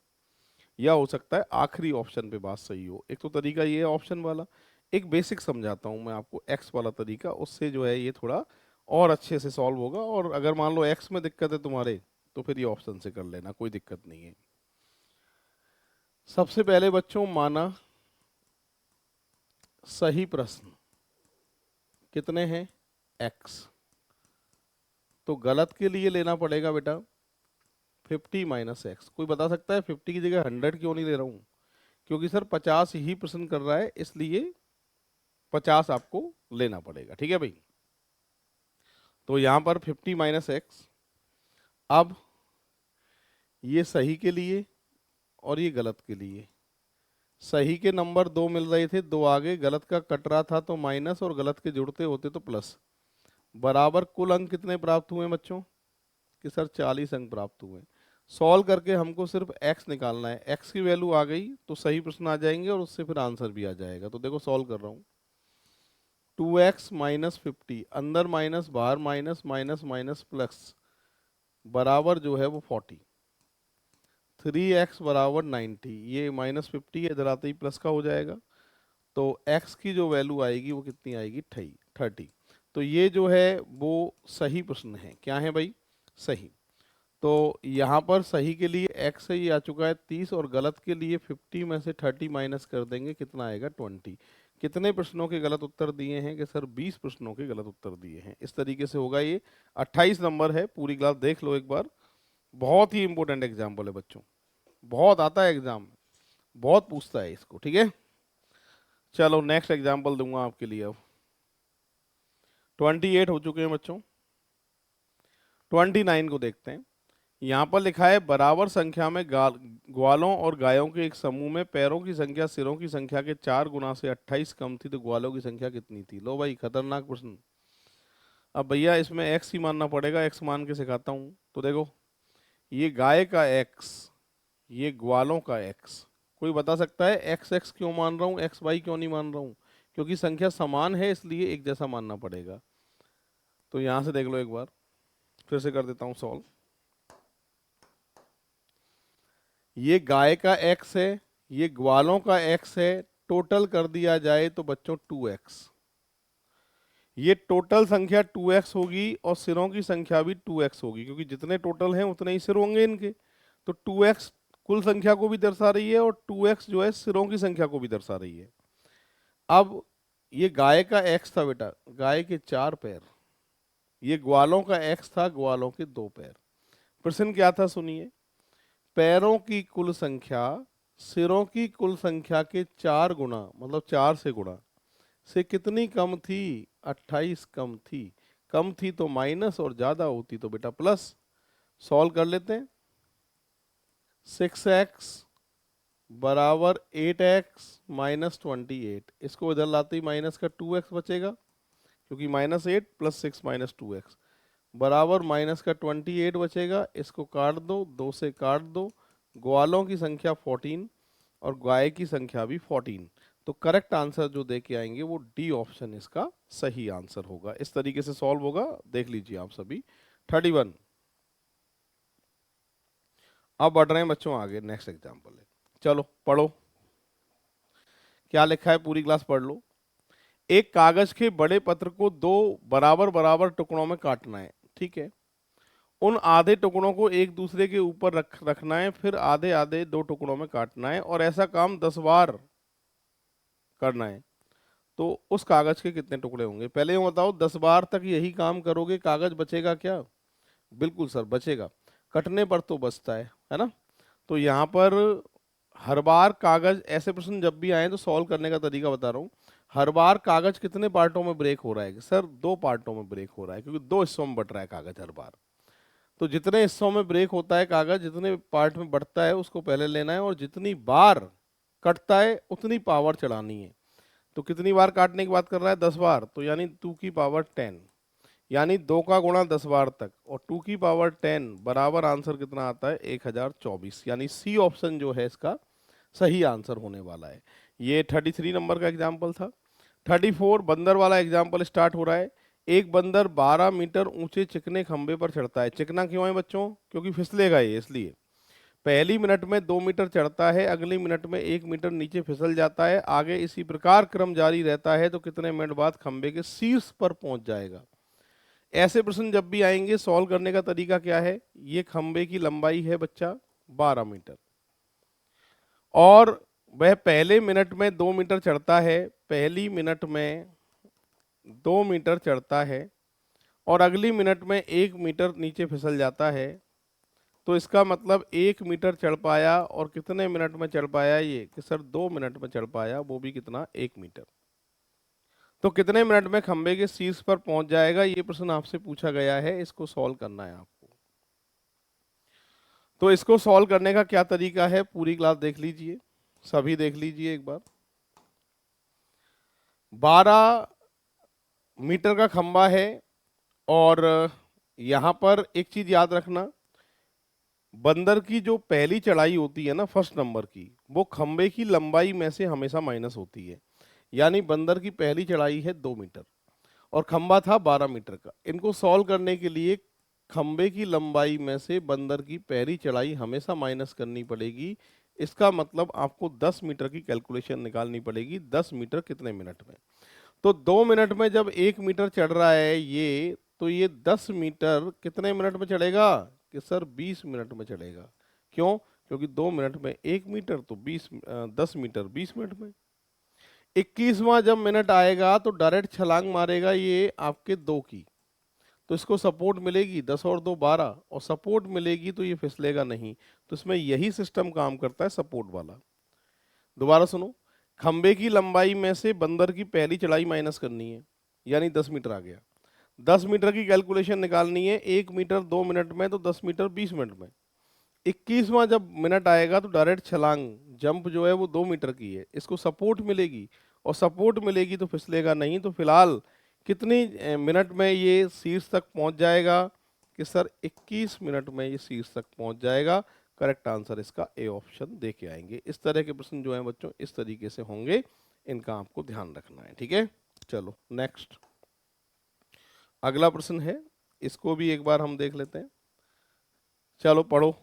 या हो सकता है आखिरी ऑप्शन पे बात सही हो। एक तो तरीका ये है ऑप्शन वाला। एक बेसिक समझाता हूँ मैं आपको, एक्स वाला तरीका, उससे जो है ये थोड़ा और अच्छे से सॉल्व होगा। और अगर मान लो एक्स में दिक्कत है तुम्हारे, तो फिर ये ऑप्शन से कर लेना, कोई दिक्कत नहीं है। सबसे पहले बच्चों माना सही प्रश्न कितने हैं? एक्स। तो गलत के लिए लेना पड़ेगा बेटा 50 माइनस एक्स। कोई बता सकता है 50 की जगह 100 क्यों नहीं ले रहा हूँ? क्योंकि सर 50 ही प्रश्न कर रहा है, इसलिए 50 आपको लेना पड़ेगा। ठीक है भाई, तो यहां पर 50 माइनस एक्स। अब ये सही के लिए और ये गलत के लिए। सही के नंबर 2 मिल रहे थे, 2 आगे, गलत का कट रहा था तो माइनस, और गलत के जुड़ते होते तो प्लस। बराबर कुल अंक कितने प्राप्त हुए बच्चों? कि सर 40 अंक प्राप्त हुए। सॉल्व करके हमको सिर्फ x निकालना है। x की वैल्यू आ गई तो सही प्रश्न आ जाएंगे और उससे फिर आंसर भी आ जाएगा। तो देखो सॉल्व कर रहा हूँ। 2x माइनस 50, अंदर माइनस बाहर माइनस, माइनस माइनस प्लस, बराबर जो है वो 40। 3x बराबर 90, ये माइनस 50 है, इधर आते ही प्लस का हो जाएगा। तो x की जो वैल्यू आएगी वो कितनी आएगी? 30। तो ये जो है वो सही प्रश्न है। क्या है भाई? सही। तो यहाँ पर सही के लिए x सही आ चुका है 30, और गलत के लिए 50 में से 30 माइनस कर देंगे, कितना आएगा? 20। कितने प्रश्नों के गलत उत्तर दिए हैं? कि सर 20 प्रश्नों के गलत उत्तर दिए हैं। इस तरीके से होगा ये। 28 नंबर है, पूरी क्लास देख लो एक बार। बहुत ही इंपॉर्टेंट एग्जाम्पल है बच्चों, बहुत आता है एग्जाम में, बहुत पूछता है इसको, ठीक है। चलो नेक्स्ट एग्जाम्पल दूंगा आपके लिए। अब 28 हो चुके हैं बच्चों, 29 को देखते हैं। यहाँ पर लिखा है बराबर संख्या में ग्वालों और गायों के एक समूह में पैरों की संख्या सिरों की संख्या के 4 गुना से 28 कम थी, तो ग्वालों की संख्या कितनी थी। लो भाई खतरनाक प्रश्न। अब भैया इसमें एक्स ही मानना पड़ेगा, एक्स मान के सिखाता हूँ। तो देखो, ये गाय का एक्स, ये ग्वालों का एक्स। कोई बता सकता है एक्स एक्स क्यों मान रहा हूँ, एक्स वाई क्यों नहीं मान रहा हूँ? क्योंकि संख्या समान है इसलिए एक जैसा मानना पड़ेगा। तो यहां से देख लो एक बार, फिर से कर देता हूं सॉल्व। ये गाय का एक्स है, ये ग्वालों का एक्स है, टोटल कर दिया जाए तो बच्चों 2x। ये टोटल संख्या 2x होगी और सिरों की संख्या भी 2x होगी, क्योंकि जितने टोटल हैं उतने ही सिर होंगे इनके। तो 2x कुल संख्या को भी दर्शा रही है और 2x जो है सिरों की संख्या को भी दर्शा रही है। अब ये गाय का एक्स था बेटा, गाय के 4 पैर। ये ग्वालों का एक्स था, ग्वालों के 2 पैर। प्रश्न क्या था सुनिए, पैरों की कुल संख्या सिरों की कुल संख्या के 4 गुना, मतलब 4 से गुणा से कितनी कम थी? 28 कम थी। कम थी तो माइनस और ज्यादा होती तो बेटा प्लस। सॉल्व कर लेते हैं। 6x बराबर 8x माइनस 28, इसको इधर लाते ही माइनस का 2x बचेगा, क्योंकि -8 + 6 - 2x बराबर माइनस का 28 बचेगा। इसको काट दो, 2 से काट दो। ग्वालों की संख्या 14 और गाय की संख्या भी 14। तो करेक्ट आंसर जो दे के आएंगे वो डी ऑप्शन इसका सही आंसर होगा। इस तरीके से सॉल्व होगा, देख लीजिए आप सभी। 31। अब बढ़ रहे हैं बच्चों आगे, नेक्स्ट एग्जाम्पल है। चलो पढ़ो क्या लिखा है, पूरी क्लास पढ़ लो। एक कागज के बड़े पत्र को 2 बराबर बराबर टुकड़ों में काटना है, ठीक है। उन आधे टुकड़ों को एक दूसरे के ऊपर रखना है, फिर आधे आधे 2 टुकड़ों में काटना है, और ऐसा काम 10 बार करना है। तो उस कागज के कितने टुकड़े होंगे? पहले ये बताओ, 10 बार तक यही काम करोगे, कागज बचेगा क्या? बिल्कुल सर बचेगा, कटने पर तो बचता है ना। तो यहाँ पर हर बार कागज, ऐसे प्रश्न जब भी आए तो सॉल्व करने का तरीका बता रहा हूँ। हर बार कागज कितने पार्टों में ब्रेक हो रहा है सर? 2 पार्टों में ब्रेक हो रहा है, क्योंकि 2 हिस्सों में बट रहा है कागज हर बार। तो जितने हिस्सों में ब्रेक होता है कागज, जितने पार्ट में बढ़ता है उसको पहले लेना है, और जितनी बार कटता है उतनी पावर चढ़ानी है। तो कितनी बार काटने की बात कर रहा है? 10 बार, तो यानी 2 की पावर 10, यानी 2 का गुणा 10 बार तक, और 2 की पावर 10 बराबर आंसर कितना आता है? 1024। यानी सी ऑप्शन जो है इसका सही आंसर होने वाला है। ये 33 नंबर का एग्जाम्पल था। 34 बंदर वाला एग्जाम्पल स्टार्ट हो रहा है। एक बंदर 12 मीटर ऊंचे चिकने खंबे पर चढ़ता है। चिकना क्यों है बच्चों? क्योंकि फिसलेगा ये, इसलिए। पहली मिनट में 2 मीटर चढ़ता है, अगली मिनट में 1 मीटर नीचे फिसल जाता है, आगे इसी प्रकार क्रम जारी रहता है, तो कितने मिनट बाद खंबे के शीर्ष पर पहुंच जाएगा? ऐसे प्रश्न जब भी आएंगे, सॉल्व करने का तरीका क्या है? ये खंबे की लंबाई है बच्चा 12 मीटर, और वह पहले मिनट में 2 मीटर चढ़ता है, पहली मिनट में 2 मीटर चढ़ता है, और अगली मिनट में 1 मीटर नीचे फिसल जाता है। तो इसका मतलब 1 मीटर चढ़ पाया, और कितने मिनट में चढ़ पाया? ये कि सर 2 मिनट में चढ़ पाया, वो भी कितना? 1 मीटर। तो कितने मिनट में खंबे के शीर्ष पर पहुंच जाएगा? ये प्रश्न आपसे पूछा गया है, इसको सॉल्व करना है आपको। तो इसको सॉल्व करने का क्या तरीका है, पूरी क्लास देख लीजिए, सभी देख लीजिए एक बार। 12 मीटर का खंबा है, और यहां पर एक चीज याद रखना, बंदर की जो पहली चढ़ाई होती है ना, फर्स्ट नंबर की, वो खंबे की लंबाई में से हमेशा माइनस होती है। यानी बंदर की पहली चढ़ाई है 2 मीटर, और खंबा था 12 मीटर का। इनको सॉल्व करने के लिए खंबे की लंबाई में से बंदर की पहली चढ़ाई हमेशा माइनस करनी पड़ेगी। इसका मतलब आपको 10 मीटर की कैलकुलेशन निकालनी पड़ेगी। 10 मीटर कितने मिनट में? तो 2 मिनट में जब 1 मीटर चढ़ रहा है ये, तो ये 10 मीटर कितने मिनट में चढ़ेगा? कि सर 20 मिनट में चढ़ेगा। क्यों? क्योंकि 2 मिनट में 1 मीटर, तो 10 मीटर 20 मिनट में। 21वां जब मिनट आएगा तो डायरेक्ट छलांग मारेगा ये आपके 2 की, तो इसको सपोर्ट मिलेगी 10 और 2 12, और सपोर्ट मिलेगी तो ये फिसलेगा नहीं। तो इसमें यही सिस्टम काम करता है, सपोर्ट वाला। दोबारा सुनो, खंबे की लंबाई में से बंदर की पहली चढ़ाई माइनस करनी है, यानी 10 मीटर आ गया। 10 मीटर की कैलकुलेशन निकालनी है, 1 मीटर 2 मिनट में, तो 10 मीटर 20 मिनट में। 21वां जब मिनट आएगा तो डायरेक्ट छलांग, जंप जो है वो 2 मीटर की है, इसको सपोर्ट मिलेगी, और सपोर्ट मिलेगी तो फिसलेगा नहीं। तो फिलहाल कितनी मिनट में ये शीर्ष तक पहुंच जाएगा? कि सर 21 मिनट में ये शीर्ष तक पहुंच जाएगा। करेक्ट आंसर इसका ए ऑप्शन दे के आएंगे। इस तरह के प्रश्न जो हैं बच्चों इस तरीके से होंगे, इनका आपको ध्यान रखना है, ठीक है। चलो नेक्स्ट, अगला प्रश्न है, इसको भी एक बार हम देख लेते हैं। चलो पढ़ो।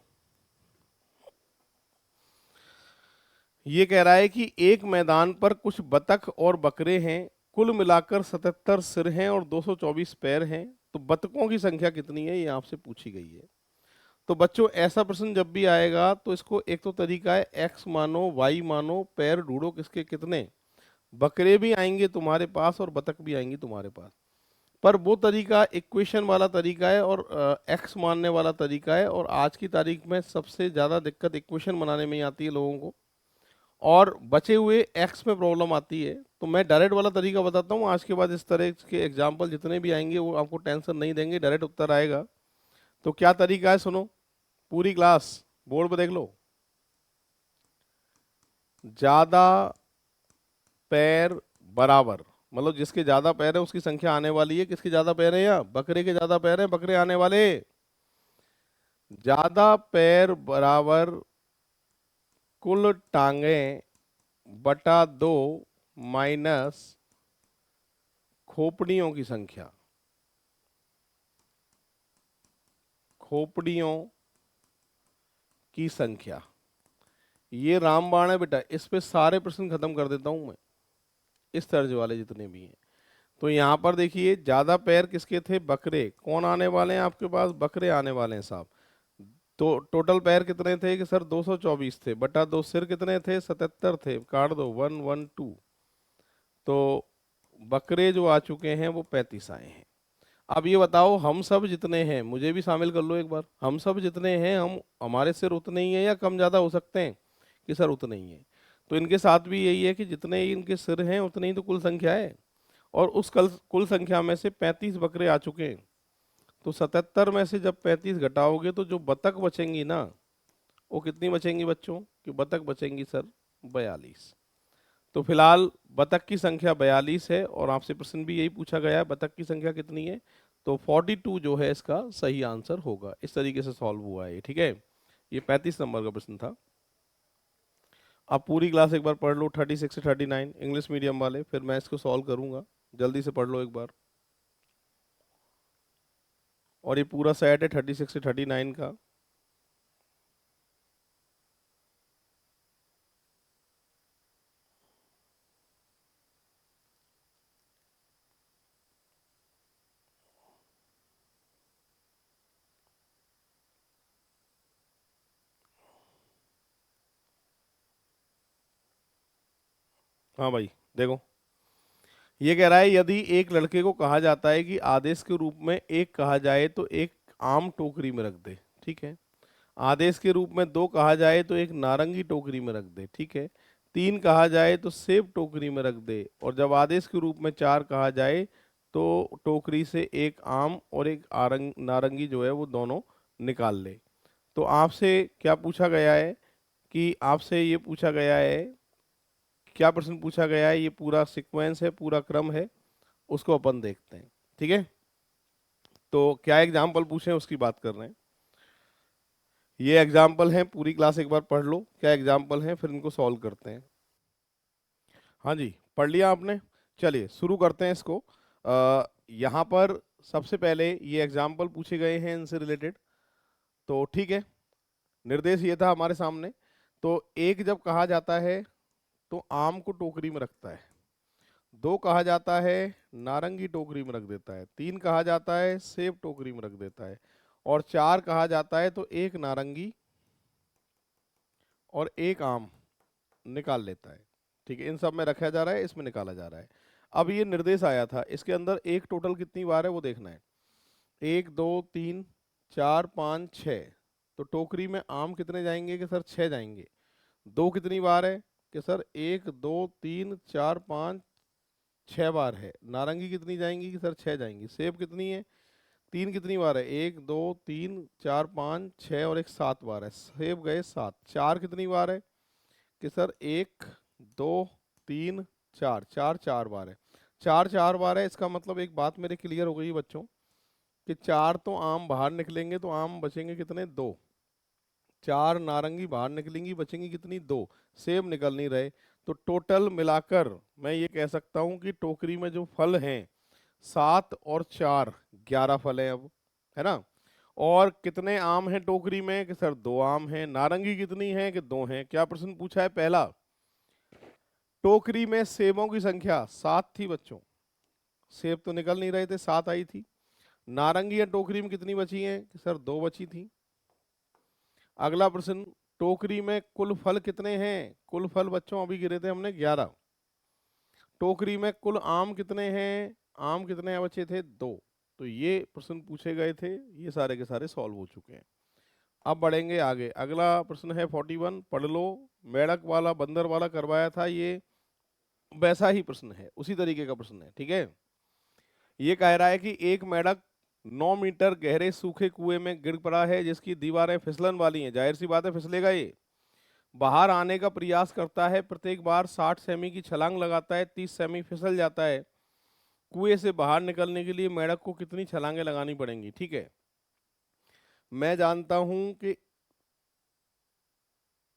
ये कह रहा है कि एक मैदान पर कुछ बतख और बकरे हैं, कुल मिलाकर 77 सिर हैं और 224 पैर हैं, तो बतखों की संख्या कितनी है, ये आपसे पूछी गई है। तो बच्चों ऐसा प्रश्न जब भी आएगा तो इसको एक तो तरीका है, एक्स मानो वाई मानो, पैर ढूंढो किसके कितने। बकरे भी आएंगे तुम्हारे पास और बतख भी आएंगी तुम्हारे पास, पर वो तरीका इक्वेशन वाला तरीका है और एक्स मानने वाला तरीका है, और आज की तारीख में सबसे ज़्यादा दिक्कत इक्वेशन बनाने में ही आती है लोगों को, और बचे हुए एक्स में प्रॉब्लम आती है। तो मैं डायरेक्ट वाला तरीका बताता हूँ, आज के बाद इस तरह के एग्जाम्पल जितने भी आएंगे वो आपको टेंशन नहीं देंगे, डायरेक्ट उत्तर आएगा। तो क्या तरीका है सुनो, पूरी क्लास बोर्ड पर देख लो। ज्यादा पैर बराबर, मतलब जिसके ज्यादा पैर है उसकी संख्या आने वाली है। किसके ज्यादा पैर है? यहाँ बकरे के ज्यादा पैर है, बकरे आने वाले। ज्यादा पैर बराबर कुल टांगे बटा 2 माइनस खोपड़ियों की संख्या। खोपड़ियों की संख्या, ये रामबाण है बेटा, इस पे सारे प्रश्न खत्म कर देता हूं मैं, इस तर्ज वाले जितने भी हैं। तो यहाँ पर देखिए, ज्यादा पैर किसके थे? बकरे। कौन आने वाले हैं आपके पास? बकरे आने वाले हैं साहब। तो टोटल पैर कितने थे? कि सर 224 थे, बटा 2 सिर कितने थे? 77 थे, काट दो 1 1 2। तो बकरे जो आ चुके हैं वो 35 आए हैं। अब ये बताओ हम सब जितने हैं, मुझे भी शामिल कर लो एक बार, हम सब जितने हैं, हम हमारे सिर उतने ही हैं या कम ज़्यादा हो सकते हैं? कि सर उतने ही हैं। तो इनके साथ भी यही है कि जितने ही इनके सिर हैं उतनी ही तो कुल संख्या है, और उस कुल संख्या में से 35 बकरे आ चुके हैं। तो 77 में से जब 35 घटाओगे तो जो बतख बचेंगी ना, वो कितनी बचेंगी बच्चों? कि बतख बचेंगी सर 42। तो फिलहाल बतख की संख्या 42 है, और आपसे प्रश्न भी यही पूछा गया है, बतख की संख्या कितनी है? तो 42 जो है इसका सही आंसर होगा। इस तरीके से सॉल्व हुआ है, ठीक है। ये 35 नंबर का प्रश्न था। आप पूरी क्लास एक बार पढ़ लो, 36 से 39 इंग्लिश मीडियम वाले, फिर मैं इसको सॉल्व करूंगा। जल्दी से पढ़ लो एक बार। और ये पूरा सेट है 36 से 39 का। हाँ भाई देखो, ये कह रहा है यदि एक लड़के को कहा जाता है कि आदेश के रूप में एक कहा जाए तो एक आम टोकरी में रख दे, ठीक है। आदेश के रूप में दो कहा जाए तो एक नारंगी टोकरी में रख दे, ठीक है। तीन कहा जाए तो सेब टोकरी में रख दे, और जब आदेश के रूप में चार कहा जाए तो टोकरी से एक आम और एक नारंगी जो है वो दोनों निकाल ले। तो आपसे क्या पूछा गया है? कि आपसे ये पूछा गया है, क्या प्रश्न पूछा गया है? ये पूरा सीक्वेंस है, पूरा क्रम है, उसको अपन देखते हैं, ठीक है। तो क्या एग्जाम्पल पूछे उसकी बात कर रहे हैं। ये एग्जाम्पल हैं, पूरी क्लास एक बार पढ़ लो क्या एग्जाम्पल हैं, फिर इनको सॉल्व करते हैं। हाँ जी, पढ़ लिया आपने? चलिए शुरू करते हैं इसको। यहाँ पर सबसे पहले ये एग्जाम्पल पूछे गए हैं इनसे रिलेटेड, तो ठीक है। निर्देश ये था हमारे सामने। तो एक जब कहा जाता है तो आम को टोकरी में रखता है, दो कहा जाता है नारंगी टोकरी में रख देता है, तीन कहा जाता है सेब टोकरी में रख देता है, और चार कहा जाता है तो एक नारंगी और एक आम निकाल लेता है, ठीक है। इन सब में रखा जा रहा है, इसमें निकाला जा रहा है। अब ये निर्देश आया था, इसके अंदर एक टोटल कितनी बार है वो देखना है। 1 2 3 4 5 6। तो टोकरी में आम कितने जाएंगे कि सर 6 जाएंगे। दो कितनी बार है कि सर 1 2 3 4 5 6 बार है। नारंगी कितनी जाएंगी कि सर 6 जाएंगी। सेब कितनी है, 3 कितनी बार है, 1 2 3 4 5 6 और एक 7 बार है। सेब गए 7। चार कितनी बार है कि सर 1 2 3 4, चार 4 बार है। चार 4 बार है, इसका मतलब एक बात मेरे क्लियर हो गई बच्चों कि चार तो आम बाहर निकलेंगे तो आम बचेंगे कितने, 2। चार नारंगी बाहर निकलेंगी, बचेंगी कितनी, 2। सेब निकल नहीं रहे। तो टोटल मिलाकर मैं ये कह सकता हूं कि टोकरी में जो फल हैं 7 और 4 11 फल हैं अब, है ना। और कितने आम हैं टोकरी में कि सर 2 आम हैं। नारंगी कितनी है कि 2 हैं। क्या प्रश्न पूछा है पहला, टोकरी में सेबों की संख्या 7 थी बच्चों, सेब तो निकल नहीं रहे थे, 7 आई थी। नारंगियां टोकरी में कितनी बची हैं कि सर 2 बची थी। अगला प्रश्न, टोकरी में कुल फल कितने हैं। कुल फल बच्चों अभी गिरे थे हमने 11। टोकरी में कुल आम कितने हैं, आम कितने बचे थे, 2। तो ये प्रश्न पूछे गए थे, ये सारे के सारे सॉल्व हो चुके हैं। अब बढ़ेंगे आगे। अगला प्रश्न है 41, पढ़ लो। मेढक वाला बंदर वाला करवाया था, ये वैसा ही प्रश्न है, उसी तरीके का प्रश्न है, ठीक है। ये कह रहा है कि एक मेढक 9 मीटर गहरे सूखे कुएं में गिर पड़ा है जिसकी दीवारें फिसलन वाली हैं। जाहिर सी बात है फिसलेगा ये। बाहर आने का प्रयास करता है, प्रत्येक बार 60 सेमी की छलांग लगाता है, 30 सेमी फिसल जाता है। कुएं से बाहर निकलने के लिए मेढक को कितनी छलांगें लगानी पड़ेंगी। ठीक है, मैं जानता हूं कि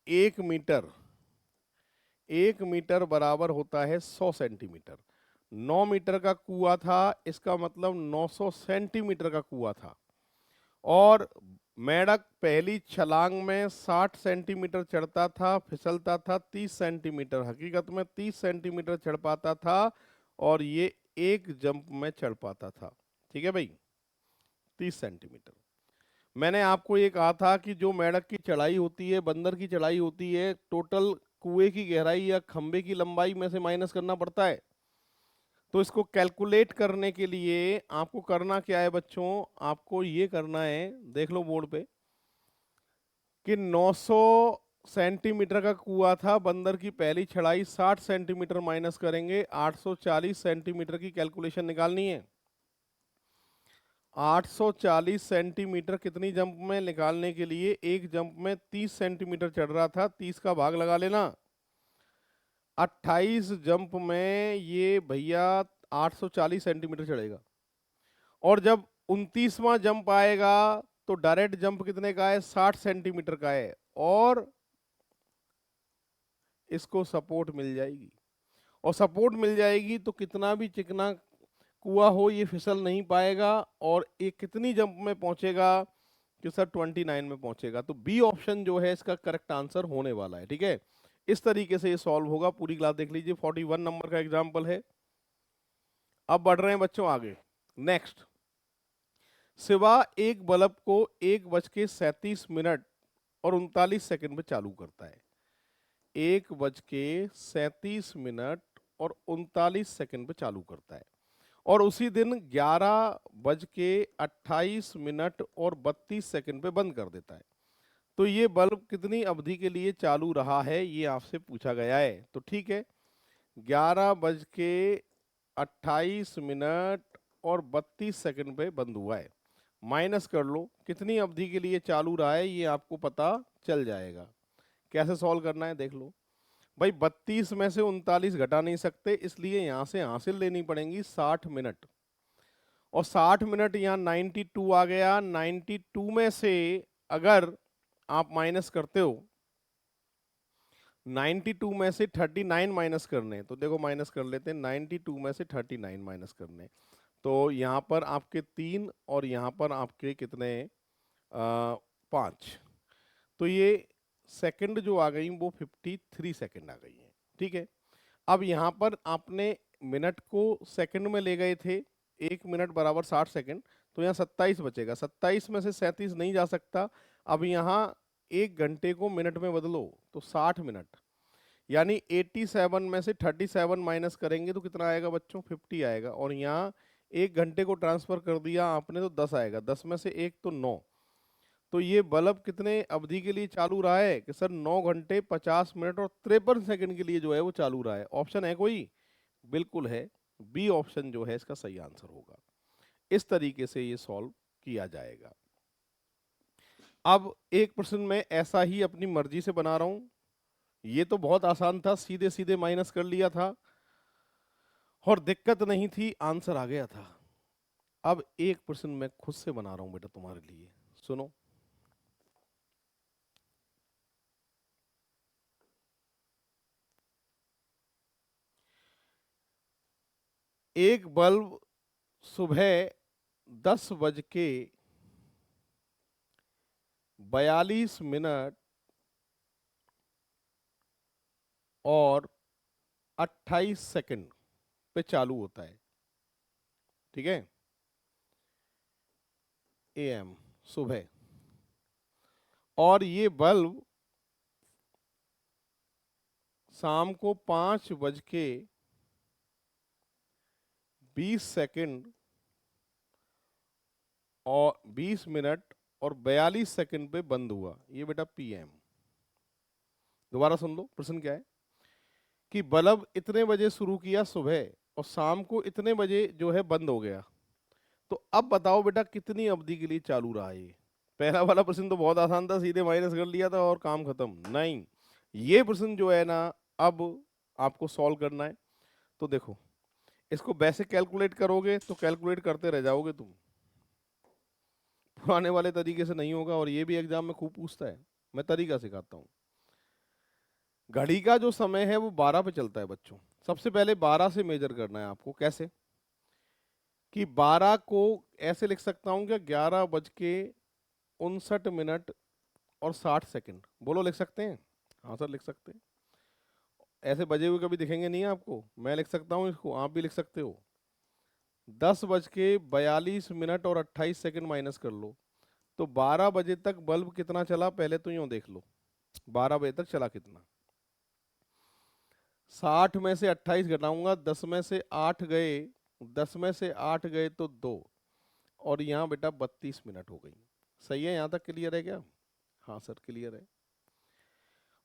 1 मीटर, 1 मीटर बराबर होता है 100 सेंटीमीटर। 9 मीटर का कुआं था, इसका मतलब 900 सेंटीमीटर का कुआं था। और मेढक पहली छलांग में 60 सेंटीमीटर चढ़ता था, फिसलता था 30 सेंटीमीटर, हकीकत में 30 सेंटीमीटर चढ़ पाता था, और ये एक जंप में चढ़ पाता था। ठीक है भाई, 30 सेंटीमीटर। मैंने आपको ये कहा था कि जो मेढक की चढ़ाई होती है, बंदर की चढ़ाई होती है, टोटल कुएं की गहराई या खंबे की लंबाई में से माइनस करना पड़ता है। तो इसको कैलकुलेट करने के लिए आपको करना क्या है बच्चों, आपको ये करना है, देख लो बोर्ड पे कि 900 सेंटीमीटर का कुआं था, बंदर की पहली चढ़ाई 60 सेंटीमीटर माइनस करेंगे, 840 सेंटीमीटर की कैलकुलेशन निकालनी है। 840 सेंटीमीटर कितनी जंप में निकालने के लिए, एक जंप में 30 सेंटीमीटर चढ़ रहा था, 30 का भाग लगा लेना। 28 जंप में ये भैया 840 सेंटीमीटर चढ़ेगा। और जब 29वां जंप आएगा तो डायरेक्ट जंप कितने का है, 60 सेंटीमीटर का है, और इसको सपोर्ट मिल जाएगी। और सपोर्ट मिल जाएगी तो कितना भी चिकना कुआं हो ये फिसल नहीं पाएगा, और ये कितनी जंप में पहुंचेगा कि सर 29 में पहुंचेगा। तो बी ऑप्शन जो है इसका करेक्ट आंसर होने वाला है। ठीक है, इस तरीके से ये सॉल्व होगा। पूरी क्लास देख लीजिए, 41 नंबर का एग्जाम्पल है। अब बढ़ रहे हैं बच्चों आगे। नेक्स्ट, शिवा एक बल्ब को 1:37 और 39 सेकंड पे चालू करता है। 1:37 और 39 सेकंड पे चालू करता है, और उसी दिन 11:28 और 32 सेकंड पे बंद कर देता है। तो ये बल्ब कितनी अवधि के लिए चालू रहा है, ये आपसे पूछा गया है। तो ठीक है, 11:28 और 32 सेकंड पे बंद हुआ है, माइनस कर लो कितनी अवधि के लिए चालू रहा है, ये आपको पता चल जाएगा। कैसे सॉल्व करना है देख लो भाई। 32 में से 39 घटा नहीं सकते, इसलिए यहां से हासिल लेनी पड़ेंगी 60 मिनट। और 60 मिनट यहाँ 92 आ गया। 92 में से अगर आप माइनस करते हो, 92 में से 39 माइनस करने, तो देखो माइनस कर लेते हैं, 92 में से 39 माइनस करने, तो यहाँ पर आपके 3 और यहाँ पर आपके कितने 5। तो ये सेकंड जो आ गई वो 53 सेकंड आ गई है। ठीक है, अब यहाँ पर आपने मिनट को सेकंड में ले गए थे, 1 मिनट बराबर 60 सेकंड, तो यहाँ 27 बचेगा। 27 में से 37 नहीं जा सकता। अब यहाँ 1 घंटे को मिनट में बदलो तो 60 मिनट, यानी 87 में से 37 माइनस करेंगे तो कितना आएगा बच्चों, 50 आएगा। और यहाँ 1 घंटे को ट्रांसफर कर दिया आपने तो 10 आएगा, 10 में से 1 तो 9। तो ये बल्ब कितने अवधि के लिए चालू रहा है कि सर 9 घंटे 50 मिनट और 53 सेकंड के लिए जो है वो चालू रहा है। ऑप्शन है कोई? बिल्कुल है, बी ऑप्शन जो है इसका सही आंसर होगा। इस तरीके से ये सॉल्व किया जाएगा। अब एक प्रश्न में ऐसा ही अपनी मर्जी से बना रहा हूं। ये तो बहुत आसान था, सीधे सीधे माइनस कर लिया था और दिक्कत नहीं थी, आंसर आ गया था। अब एक प्रश्न मैं खुद से बना रहा हूं बेटा तुम्हारे लिए, सुनो। एक बल्ब सुबह 10:42 और 28 सेकंड पे चालू होता है, ठीक है, एएम सुबह। और ये बल्ब शाम को 5:20 और 20 मिनट और 42 सेकंड पे बंद हुआ। ये बेटा पीएम। दोबारा सुन लो, प्रश्न क्या है कि बल्ब इतने बजे शुरू किया सुबह और शाम को इतने बजे जो है बंद हो गया। तो अब बताओ बेटा कितनी अवधि के लिए चालू रहा है ये? पहला वाला प्रश्न तो बहुत आसान था, सीधे माइनस कर लिया था और काम खत्म। नहीं, ये प्रश्न जो है ना, अब आपको सॉल्व करना है। तो देखो, इसको बेसिक कैलकुलेट करोगे तो कैलकुलेट करते रह जाओगे तुम, पुराने वाले तरीके से नहीं होगा। और ये भी एग्जाम में खूब पूछता है, मैं तरीका सिखाता हूँ। घड़ी का जो समय है वो 12 पे चलता है बच्चों। सबसे पहले 12 से मेजर करना है आपको। कैसे? कि 12 को ऐसे लिख सकता हूँ कि 11:59 और 60 सेकंड। बोलो, लिख सकते हैं? हाँ सर, लिख सकते हैं। ऐसे बजे हुए कभी दिखेंगे नहीं आपको, मैं लिख सकता हूँ इसको, आप भी लिख सकते हो। 10:42 और 28 सेकंड माइनस कर लो तो 12 बजे तक बल्ब कितना चला, पहले तो यूं देख लो 12 बजे तक चला कितना। 60 में से 28 घटाऊंगा, 10 में से 8 गए, 10 में से 8 गए तो 2, और यहाँ बेटा 32 मिनट हो गई। सही है? यहाँ तक क्लियर है क्या? हाँ सर क्लियर है।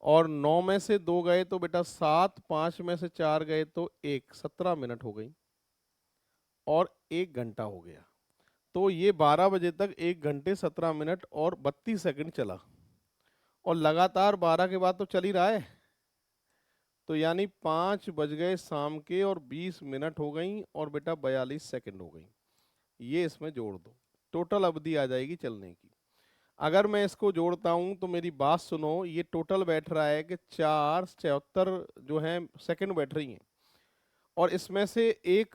और 9 में से 2 गए तो बेटा 7, 5 में से 4 गए तो 1, 17 मिनट हो गई और 1 घंटा हो गया। तो ये 12 बजे तक 1 घंटे 17 मिनट और 32 सेकंड चला, और लगातार 12 के बाद तो चल ही रहा है। तो यानी 5 बज गए शाम के और 20 मिनट हो गई और बेटा 42 सेकंड हो गई। ये इसमें जोड़ दो, टोटल अवधि आ जाएगी चलने की। अगर मैं इसको जोड़ता हूं तो मेरी बात सुनो, ये टोटल बैठ रहा है कि 4:74 जो है सेकंड बैठ रही हैं, और इसमें से एक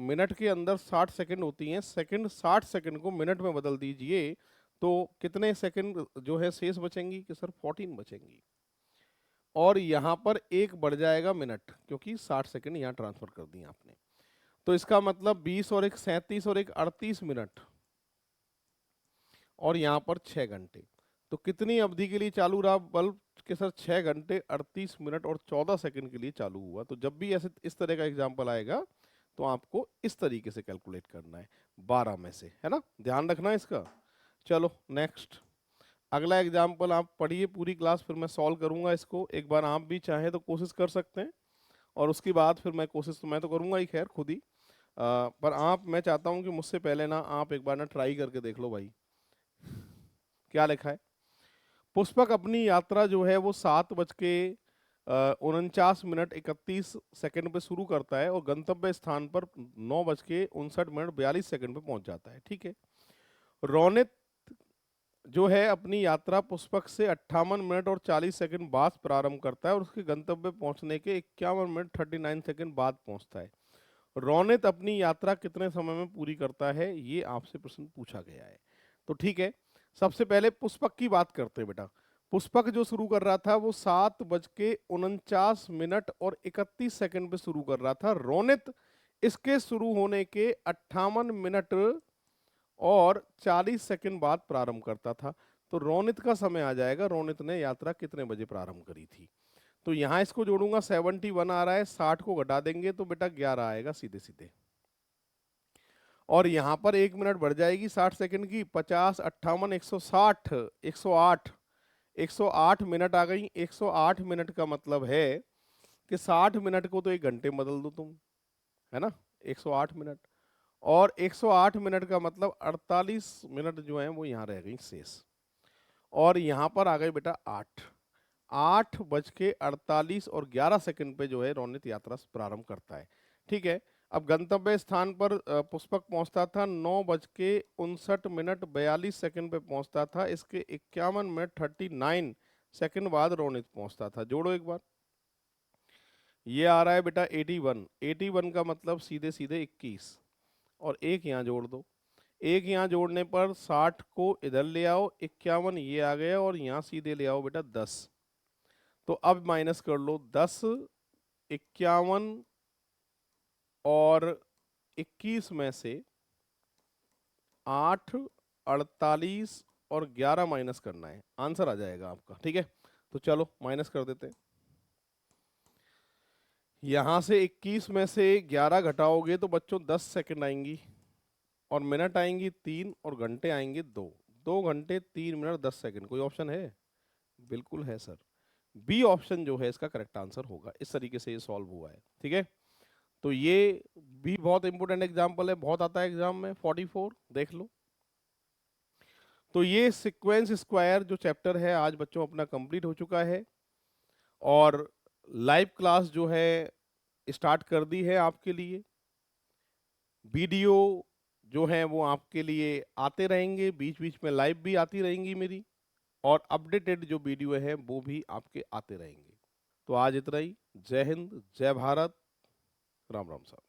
मिनट के अंदर 60 सेकंड होती हैं। सेकंड 60 सेकंड को मिनट में बदल दीजिए तो कितने सेकंड जो है शेष बचेंगी? कि सर 14 बचेंगी। और यहाँ पर एक बढ़ जाएगा मिनट, क्योंकि 60 सेकंड यहाँ ट्रांसफर कर दिए आपने। तो इसका मतलब 20 और एक 37 और एक 38 मिनट, और यहाँ पर 6 घंटे। तो कितनी अवधि के लिए चालू रहा बल्ब? के सर 6 घंटे 38 मिनट और 14 सेकंड के लिए चालू हुआ। तो जब भी ऐसे इस तरह का एग्जाम्पल आएगा तो आपको इस तरीके से कैलकुलेट करना है 12 में से, है ना, ध्यान रखना है इसका। चलो नेक्स्ट, अगला एग्जाम्पल आप पढ़िए पूरी क्लास, फिर मैं सॉल्व करूंगा इसको। एक बार आप भी चाहें तो कोशिश कर सकते हैं, और उसके बाद फिर मैं कोशिश तो मैं तो करूंगा ही खैर खुद ही, पर आप, मैं चाहता हूं कि मुझसे पहले ना आप एक बार ना ट्राई करके देख लो भाई। क्या लिखा है? पुष्पक अपनी यात्रा जो है वो 7:49 पे शुरू करता है और गंतव्य स्थान पर 9:59 पे पहुंच जाता है, ठीक है। रोनित जो है अपनी यात्रा पुष्पक से 58 मिनट और 40 सेकंड बाद प्रारंभ करता है और उसके गंतव्य पहुंचने के 51 मिनट 39 सेकंड बाद पहुंचता है। रोनित अपनी यात्रा कितने समय में पूरी करता है, ये आपसे प्रश्न पूछा गया है। तो ठीक है, सबसे पहले पुष्पक की बात करते हैं बेटा। पुष्पक जो शुरू कर रहा था वो 7:49 और 31 सेकंड पे शुरू कर रहा था। रोनित इसके शुरू होने के 58 मिनट और 40 सेकंड बाद प्रारंभ करता था। तो रोनित का समय आ जाएगा, रोनित ने यात्रा कितने बजे प्रारंभ करी थी। तो यहां इसको जोड़ूंगा, 71 आ रहा है, 60 को घटा देंगे तो बेटा 11 आएगा सीधे सीधे। और यहाँ पर 1 मिनट बढ़ जाएगी 60 सेकंड की, 50, 58, 160, 108, 108 मिनट आ गई। 108 मिनट का मतलब है कि 60 मिनट को तो 1 घंटे में बदल दो तुम, है ना। 108 मिनट, और 108 मिनट का मतलब 48 मिनट जो है वो यहाँ रह गई शेष। और यहाँ पर आ गए बेटा 8:48 पे जो है रोनित यात्रा प्रारंभ करता है। ठीक है। अब गंतव्य स्थान पर पुष्पक पहुंचता था 9:59 पे पहुंचता था। इसके 51 मिनट 39 सेकंड बाद रोनित पहुंचता था। जोड़ो एक बार। ये आ रहा है बेटा 81, 81 का मतलब सीधे सीधे 21, और एक यहाँ जोड़ दो। एक यहाँ जोड़ने पर 60 को इधर ले आओ, 51 ये आ गया, और यहाँ सीधे ले आओ बेटा 10। तो अब माइनस कर लो 10, 51 और 21 में से 8, 48 और 11 माइनस करना है, आंसर आ जाएगा आपका। ठीक है, तो चलो माइनस कर देते हैं। यहां से 21 में से 11 घटाओगे तो बच्चों 10 सेकंड आएंगी, और मिनट आएंगी 3, और घंटे आएंगे 2। 2 घंटे 3 मिनट 10 सेकंड। कोई ऑप्शन है? बिल्कुल है सर, बी ऑप्शन जो है इसका करेक्ट आंसर होगा। इस तरीके से ये सॉल्व हुआ है। ठीक है, तो ये भी बहुत इंपॉर्टेंट एग्जांपल है, बहुत आता है एग्जाम में। 44 देख लो। तो ये सीक्वेंस स्क्वायर जो चैप्टर है आज बच्चों अपना कंप्लीट हो चुका है, और लाइव क्लास जो है स्टार्ट कर दी है आपके लिए। वीडियो जो है वो आपके लिए आते रहेंगे, बीच बीच में लाइव भी आती रहेंगी मेरी, और अपडेटेड जो वीडियो है वो भी आपके आते रहेंगे। तो आज इतना ही। जय हिंद, जय भारत, राम राम साहब।